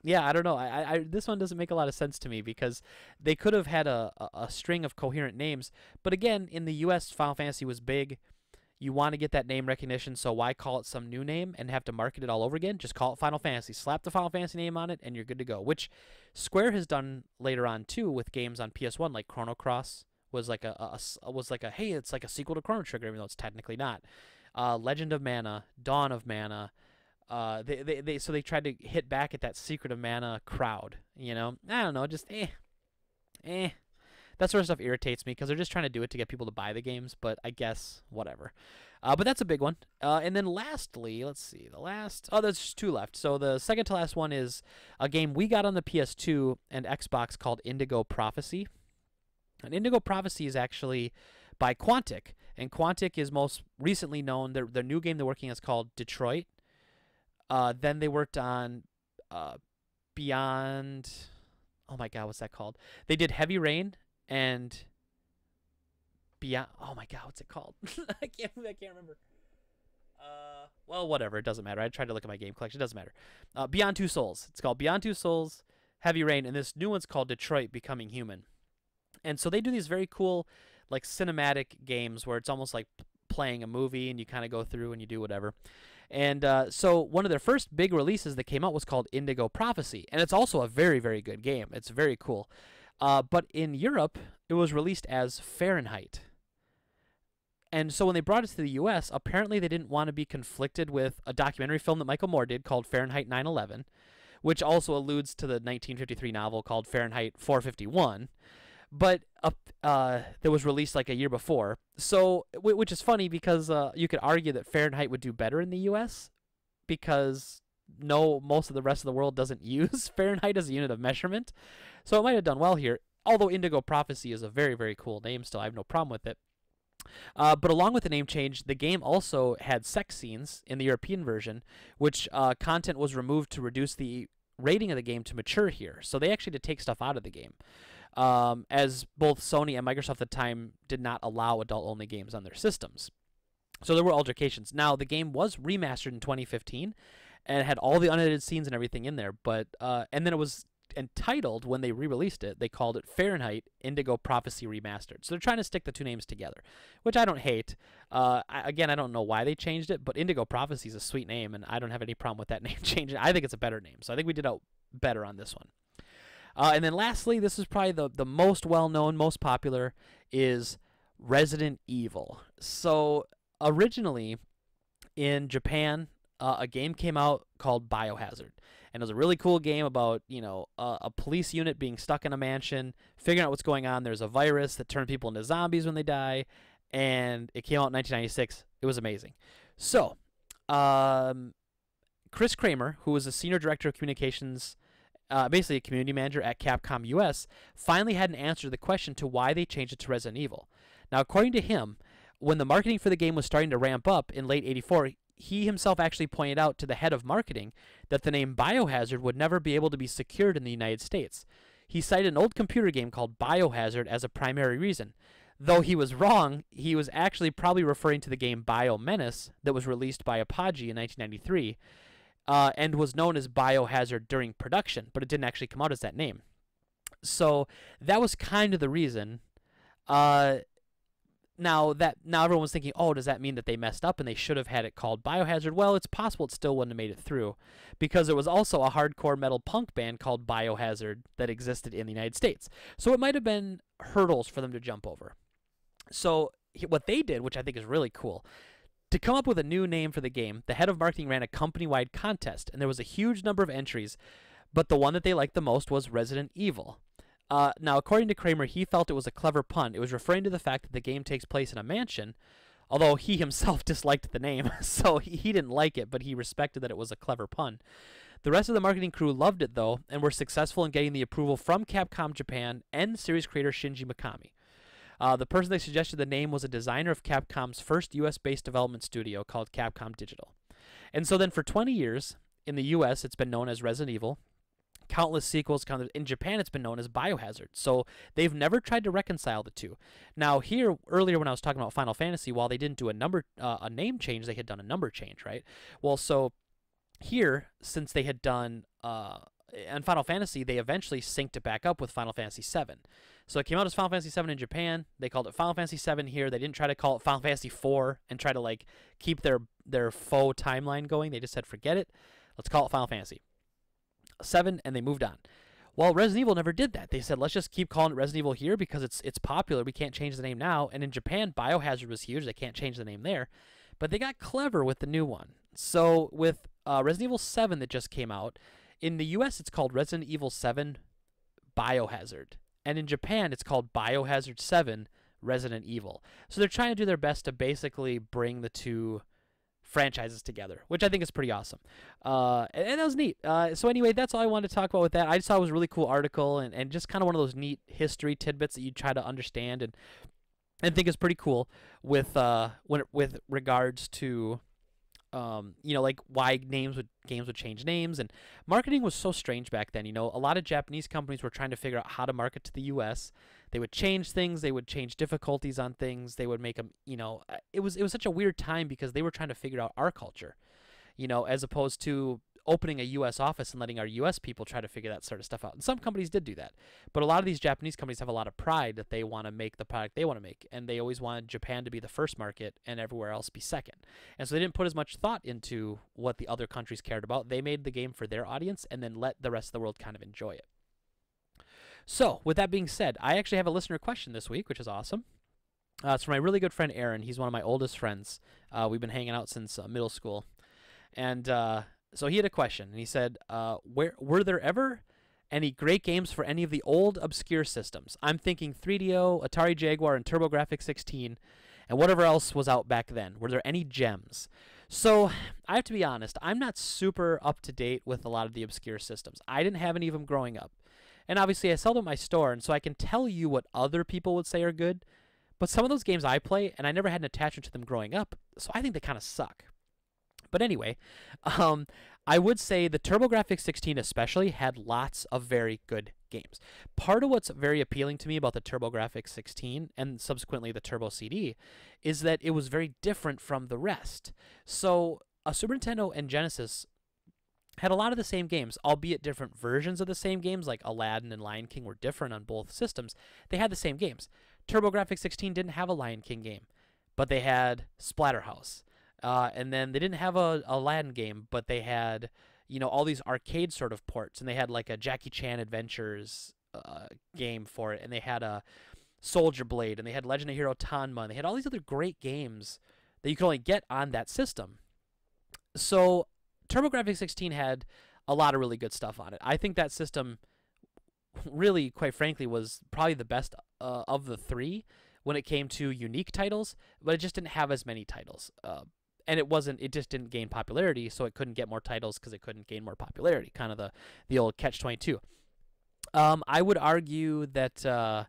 Yeah, I don't know. This one doesn't make a lot of sense to me because they could have had a string of coherent names. But again, in the U.S., Final Fantasy was big. You want to get that name recognition, so why call it some new name and have to market it all over again? Just call it Final Fantasy. Slap the Final Fantasy name on it, and you're good to go. Which Square has done later on too with games on PS1, like Chrono Cross was like hey, it's like a sequel to Chrono Trigger, even though it's technically not. Legend of Mana, Dawn of Mana. They tried to hit back at that Secret of Mana crowd. You know, I don't know, just that sort of stuff irritates me because they're just trying to do it to get people to buy the games, but I guess whatever. But that's a big one. And then lastly, let's see, there's just two left. So the second to last one is a game we got on the PS2 and Xbox called Indigo Prophecy. And Indigo Prophecy is actually by Quantic, and Quantic is most recently known, their new game they're working on is called Detroit. Then they worked on Beyond, oh my god, what's that called? They did Heavy Rain and Beyond, oh my god, what's it called? I can't remember. Well, whatever, it doesn't matter. I tried to look at my game collection, it doesn't matter. Beyond Two Souls. It's called Beyond Two Souls, Heavy Rain, and this new one's called Detroit Becoming Human. And so they do these very cool, like, cinematic games where it's almost like playing a movie and you kind of go through and you do whatever. And so one of their first big releases that came out was called Indigo Prophecy, and it's also a very, very good game. It's very cool. But in Europe, it was released as Fahrenheit. And so when they brought it to the U.S., apparently they didn't want to be conflicted with a documentary film that Michael Moore did called Fahrenheit 9/11, which also alludes to the 1953 novel called Fahrenheit 451. But that was released like a year before. So, which is funny because you could argue that Fahrenheit would do better in the U.S. because most of the rest of the world doesn't use Fahrenheit as a unit of measurement. So it might have done well here. Although Indigo Prophecy is a very, very cool name still. I have no problem with it. But along with the name change, the game also had sex scenes in the European version, which content was removed to reduce the rating of the game to mature here. So they actually had to take stuff out of the game. As both Sony and Microsoft at the time did not allow adult-only games on their systems. So there were altercations. Now, the game was remastered in 2015, and it had all the unedited scenes and everything in there, but and then it was entitled, when they re-released it, they called it Fahrenheit Indigo Prophecy Remastered. So they're trying to stick the two names together, which I don't hate. Again, I don't know why they changed it, but Indigo Prophecy is a sweet name, and I don't have any problem with that name changing. I think it's a better name, so I think we did out better on this one. And then lastly, this is probably the most well-known, most popular, is Resident Evil. So originally, in Japan, a game came out called Biohazard. And it was a really cool game about, you know, a police unit being stuck in a mansion, figuring out what's going on. There's a virus that turns people into zombies when they die. And it came out in 1996. It was amazing. So, Chris Kramer, who was the senior director of communications, basically a community manager at Capcom US, finally had an answer to the question to why they changed it to Resident Evil. Now, according to him, when the marketing for the game was starting to ramp up in late '84, he himself actually pointed out to the head of marketing that the name Biohazard would never be able to be secured in the United States. He cited an old computer game called Biohazard as a primary reason. Though he was wrong, he was actually probably referring to the game Biomenace that was released by Apogee in 1993, and was known as Biohazard during production, but it didn't actually come out as that name. So that was kind of the reason. Now everyone was thinking, oh, does that mean that they messed up and they should have had it called Biohazard? Well, it's possible it still wouldn't have made it through, because there was also a hardcore metal punk band called Biohazard that existed in the United States. So it might have been hurdles for them to jump over. So what they did, which I think is really cool, to come up with a new name for the game, the head of marketing ran a company-wide contest, and there was a huge number of entries, but the one that they liked the most was Resident Evil. Now, according to Kramer, he felt it was a clever pun. It was referring to the fact that the game takes place in a mansion, Although he himself disliked the name, so he didn't like it, but he respected that it was a clever pun. The rest of the marketing crew loved it, though, and were successful in getting the approval from Capcom Japan and series creator Shinji Mikami. The person that suggested the name was a designer of Capcom's first US-based development studio called Capcom Digital. And so then for 20 years, in the US, it's been known as Resident Evil. Countless sequels. In Japan, it's been known as Biohazard. So they've never tried to reconcile the two. Now, here, earlier when I was talking about Final Fantasy, while they didn't do a name change, they had done a number change, right? Well, so here, since they had done in Final Fantasy, they eventually synced it back up with Final Fantasy VII. So it came out as Final Fantasy VII in Japan. They called it Final Fantasy VII here. They didn't try to call it Final Fantasy IV and try to like keep their faux timeline going. They just said, forget it. Let's call it Final Fantasy VII, and they moved on. Well, Resident Evil never did that. They said, let's just keep calling it Resident Evil here because it's popular. We can't change the name now. And in Japan, Biohazard was huge. They can't change the name there. But they got clever with the new one. So with Resident Evil 7 that just came out, in the US it's called Resident Evil 7 Biohazard. And in Japan it's called Biohazard 7 Resident Evil. So they're trying to do their best to basically bring the two franchises together, which I think is pretty awesome. And that was neat. So anyway, that's all I wanted to talk about with that. I just thought it was a really cool article and just kind of one of those neat history tidbits that you try to understand and think is pretty cool with regards to like why games would change names, and marketing was so strange back then. A lot of Japanese companies were trying to figure out how to market to the US. They would change things, they would change difficulties on things, they would make them, it was such a weird time because they were trying to figure out our culture, as opposed to opening a US office and letting our US people try to figure that sort of stuff out. And some companies did do that. But a lot of these Japanese companies have a lot of pride that they want to make the product they want to make. And they always wanted Japan to be the first market and everywhere else be second. And so they didn't put as much thought into what the other countries cared about. They made the game for their audience and then let the rest of the world kind of enjoy it. So with that being said, I actually have a listener question this week, which is awesome. It's from my really good friend Aaron. He's one of my oldest friends. We've been hanging out since middle school. And so he had a question, and he said, were there ever any great games for any of the old obscure systems? I'm thinking 3DO, Atari Jaguar, and TurboGrafx-16, and whatever else was out back then. Were there any gems? So I have to be honest, I'm not super up to date with a lot of the obscure systems. I didn't have any of them growing up. And obviously I sell them at my store, and so I can tell you what other people would say are good, but some of those games I play, and I never had an attachment to them growing up, so I think they kind of suck. But anyway, I would say the TurboGrafx-16 especially had lots of very good games. Part of what's very appealing to me about the TurboGrafx-16 and subsequently the Turbo CD is that it was very different from the rest. So a Super Nintendo and Genesis had a lot of the same games, albeit different versions of the same games, like Aladdin and Lion King were different on both systems. They had the same games. TurboGrafx-16 didn't have a Lion King game, but they had Splatterhouse. And then they didn't have a Aladdin game, but they had, all these arcade sort of ports. And they had like a Jackie Chan Adventures game for it. And they had a Soldier Blade. And they had Legend of Hero Tanma. And they had all these other great games that you could only get on that system. So TurboGrafx-16 had a lot of really good stuff on it. I think that system really, quite frankly, was probably the best of the three when it came to unique titles. But it just didn't have as many titles. And it just didn't gain popularity, so it couldn't get more titles because it couldn't gain more popularity, kind of the old catch-22. I would argue that,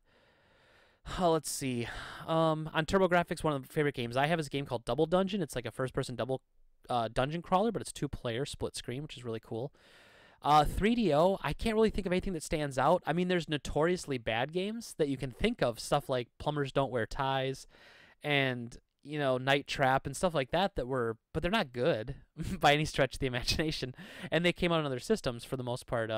let's see, on TurboGrafx, one of the favorite games I have is a game called Double Dungeon. It's like a first-person double dungeon crawler, but it's two-player, split screen, which is really cool. 3DO, I can't really think of anything that stands out. I mean, there's notoriously bad games that you can think of, stuff like Plumbers Don't Wear Ties, and Night Trap and stuff like that but they're not good by any stretch of the imagination. And they came out on other systems for the most part.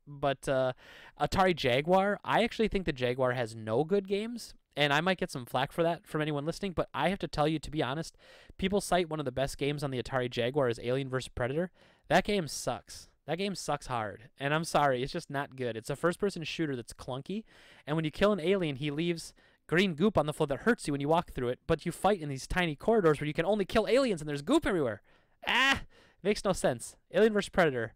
But Atari Jaguar, I actually think the Jaguar has no good games, and I might get some flack for that from anyone listening, but I have to tell you, to be honest, people cite one of the best games on the Atari Jaguar as Alien vs. Predator. That game sucks. That game sucks hard, and I'm sorry, it's just not good. It's a first-person shooter that's clunky, and when you kill an alien, he leaves green goop on the floor that hurts you when you walk through it, but you fight in these tiny corridors where you can only kill aliens and there's goop everywhere. Makes no sense. Alien vs. Predator,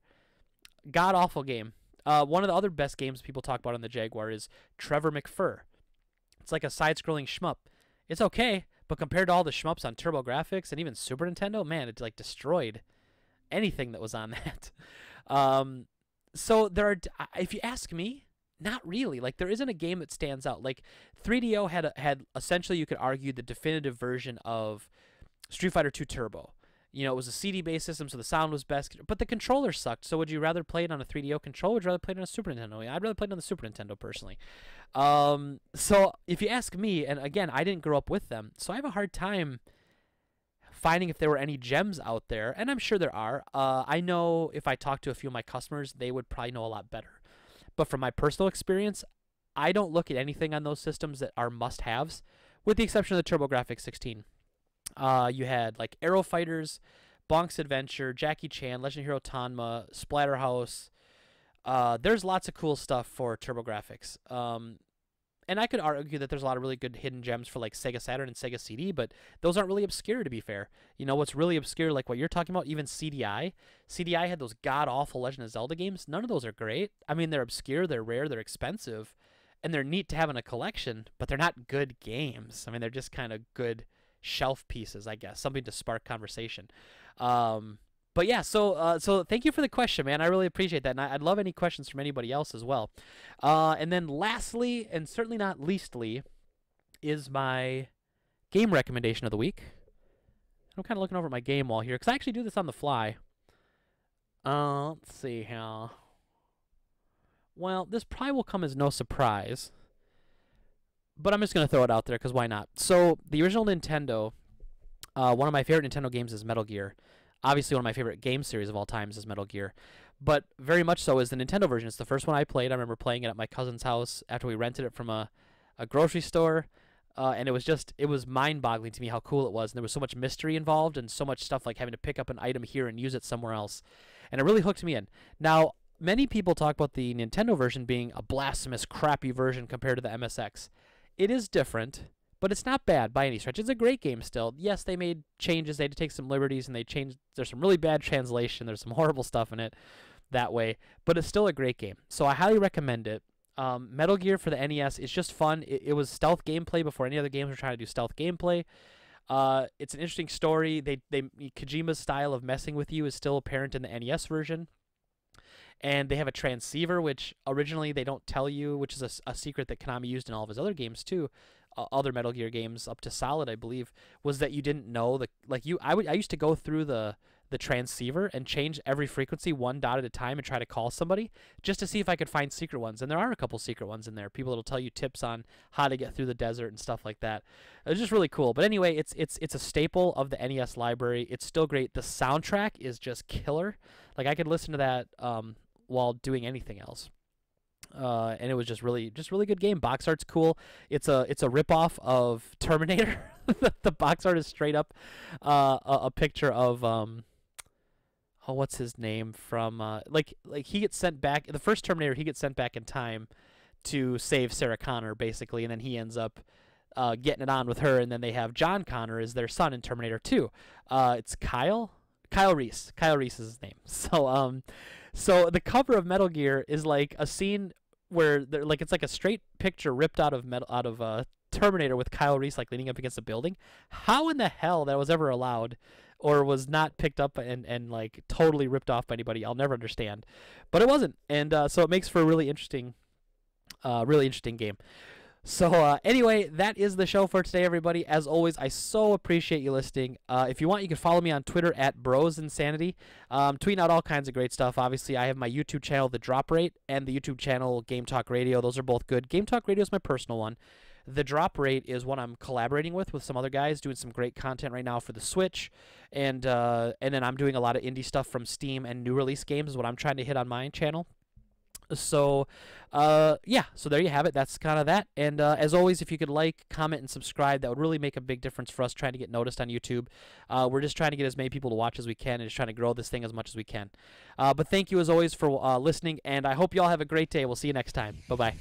god-awful game. One of the other best games people talk about on the Jaguar is Trevor McFur. It's like a side-scrolling shmup. It's okay, But compared to all the shmups on TurboGrafx and even Super Nintendo, man, it like destroyed anything that was on that. So there are, if you ask me, not really. Like there isn't a game that stands out. Like 3DO had essentially, you could argue, the definitive version of Street Fighter 2 Turbo. You know, it was a CD-based system, so the sound was best, but the controller sucked. So would you rather play it on a 3DO controller, or would you rather play it on a Super Nintendo? I'd rather play it on the Super Nintendo, personally. So if you ask me, and again, I didn't grow up with them, so I have a hard time finding if there were any gems out there, and I'm sure there are. I know if I talk to a few of my customers, they would probably know a lot better. But from my personal experience, I don't look at anything on those systems that are must-haves, with the exception of the TurboGrafx 16. You had like Aero Fighters, Bonk's Adventure, Jackie Chan, Legend of Hero Tanma, Splatterhouse. There's lots of cool stuff for TurboGrafx. And I could argue that there's a lot of really good hidden gems for like Sega Saturn and Sega CD, but those aren't really obscure, to be fair. You know what's really obscure, like what you're talking about, even CDI. CDI had those god-awful Legend of Zelda games. None of those are great. I mean, they're obscure, they're rare, they're expensive, and they're neat to have in a collection, but they're not good games. I mean, they're just kind of good shelf pieces, I guess, something to spark conversation. But yeah, so thank you for the question, man. I really appreciate that, and I'd love any questions from anybody else as well. And then lastly, and certainly not leastly, is my game recommendation of the week. I'm kind of looking over at my game wall here, because I actually do this on the fly. Let's see how. Well, this probably will come as no surprise, but I'm just going to throw it out there, because why not? So, the original Nintendo, one of my favorite Nintendo games is Metal Gear. Obviously, one of my favorite game series of all times is Metal Gear. But very much so is the Nintendo version. It's the first one I played. I remember playing it at my cousin's house after we rented it from a grocery store. And it was mind-boggling to me how cool it was. And there was so much mystery involved and so much stuff like having to pick up an item here and use it somewhere else. And it really hooked me in. Now, many people talk about the Nintendo version being a blasphemous, crappy version compared to the MSX. It is different, but it's not bad by any stretch. It's a great game still. Yes, they made changes. They had to take some liberties, and they changed. There's some really bad translation. There's some horrible stuff in it that way, but it's still a great game. So I highly recommend it. Metal Gear for the NES is just fun. It was stealth gameplay before any other games were trying to do stealth gameplay. It's an interesting story. Kojima's style of messing with you is still apparent in the NES version. And they have a transceiver, which originally they don't tell you, which is a secret that Konami used in all of his other games too. Other Metal Gear games up to Solid, I believe, was that you didn't know I used to go through the transceiver and change every frequency one dot at a time and try to call somebody just to see if I could find secret ones. And there are a couple secret ones in there. People that'll tell you tips on how to get through the desert and stuff like that. It's just really cool. But anyway, it's a staple of the NES library. It's still great. The soundtrack is just killer. Like I could listen to that while doing anything else. And it was just really good game. Box art's cool. It's a ripoff of Terminator. The box art is straight up a picture of what's his name from like he gets sent back. The first Terminator, he gets sent back in time to save Sarah Connor basically, and then he ends up getting it on with her, and then they have John Connor as their son in Terminator 2. It's Kyle Reese. Kyle Reese is his name. So the cover of Metal Gear is like a scene where it's like a straight picture ripped out of Terminator with Kyle Reese like leaning up against a building. How in the hell that was ever allowed or was not picked up and like totally ripped off by anybody, I'll never understand. But it wasn't, and so it makes for a really interesting game. So anyway, that is the show for today, everybody. As always, I so appreciate you listening. If you want, you can follow me on Twitter at BrosInsanity. Tweeting out all kinds of great stuff. Obviously, I have my YouTube channel, The Drop Rate, and the YouTube channel, Game Talk Radio. Those are both good. Game Talk Radio is my personal one. The Drop Rate is one I'm collaborating with some other guys, doing some great content right now for the Switch. And then I'm doing a lot of indie stuff from Steam and new release games is what I'm trying to hit on my channel. So, yeah, so there you have it. That's kind of that. And as always, if you could like, comment, and subscribe, that would really make a big difference for us trying to get noticed on YouTube. We're just trying to get as many people to watch as we can and just trying to grow this thing as much as we can. But thank you, as always, for listening, and I hope you all have a great day. We'll see you next time. Bye-bye.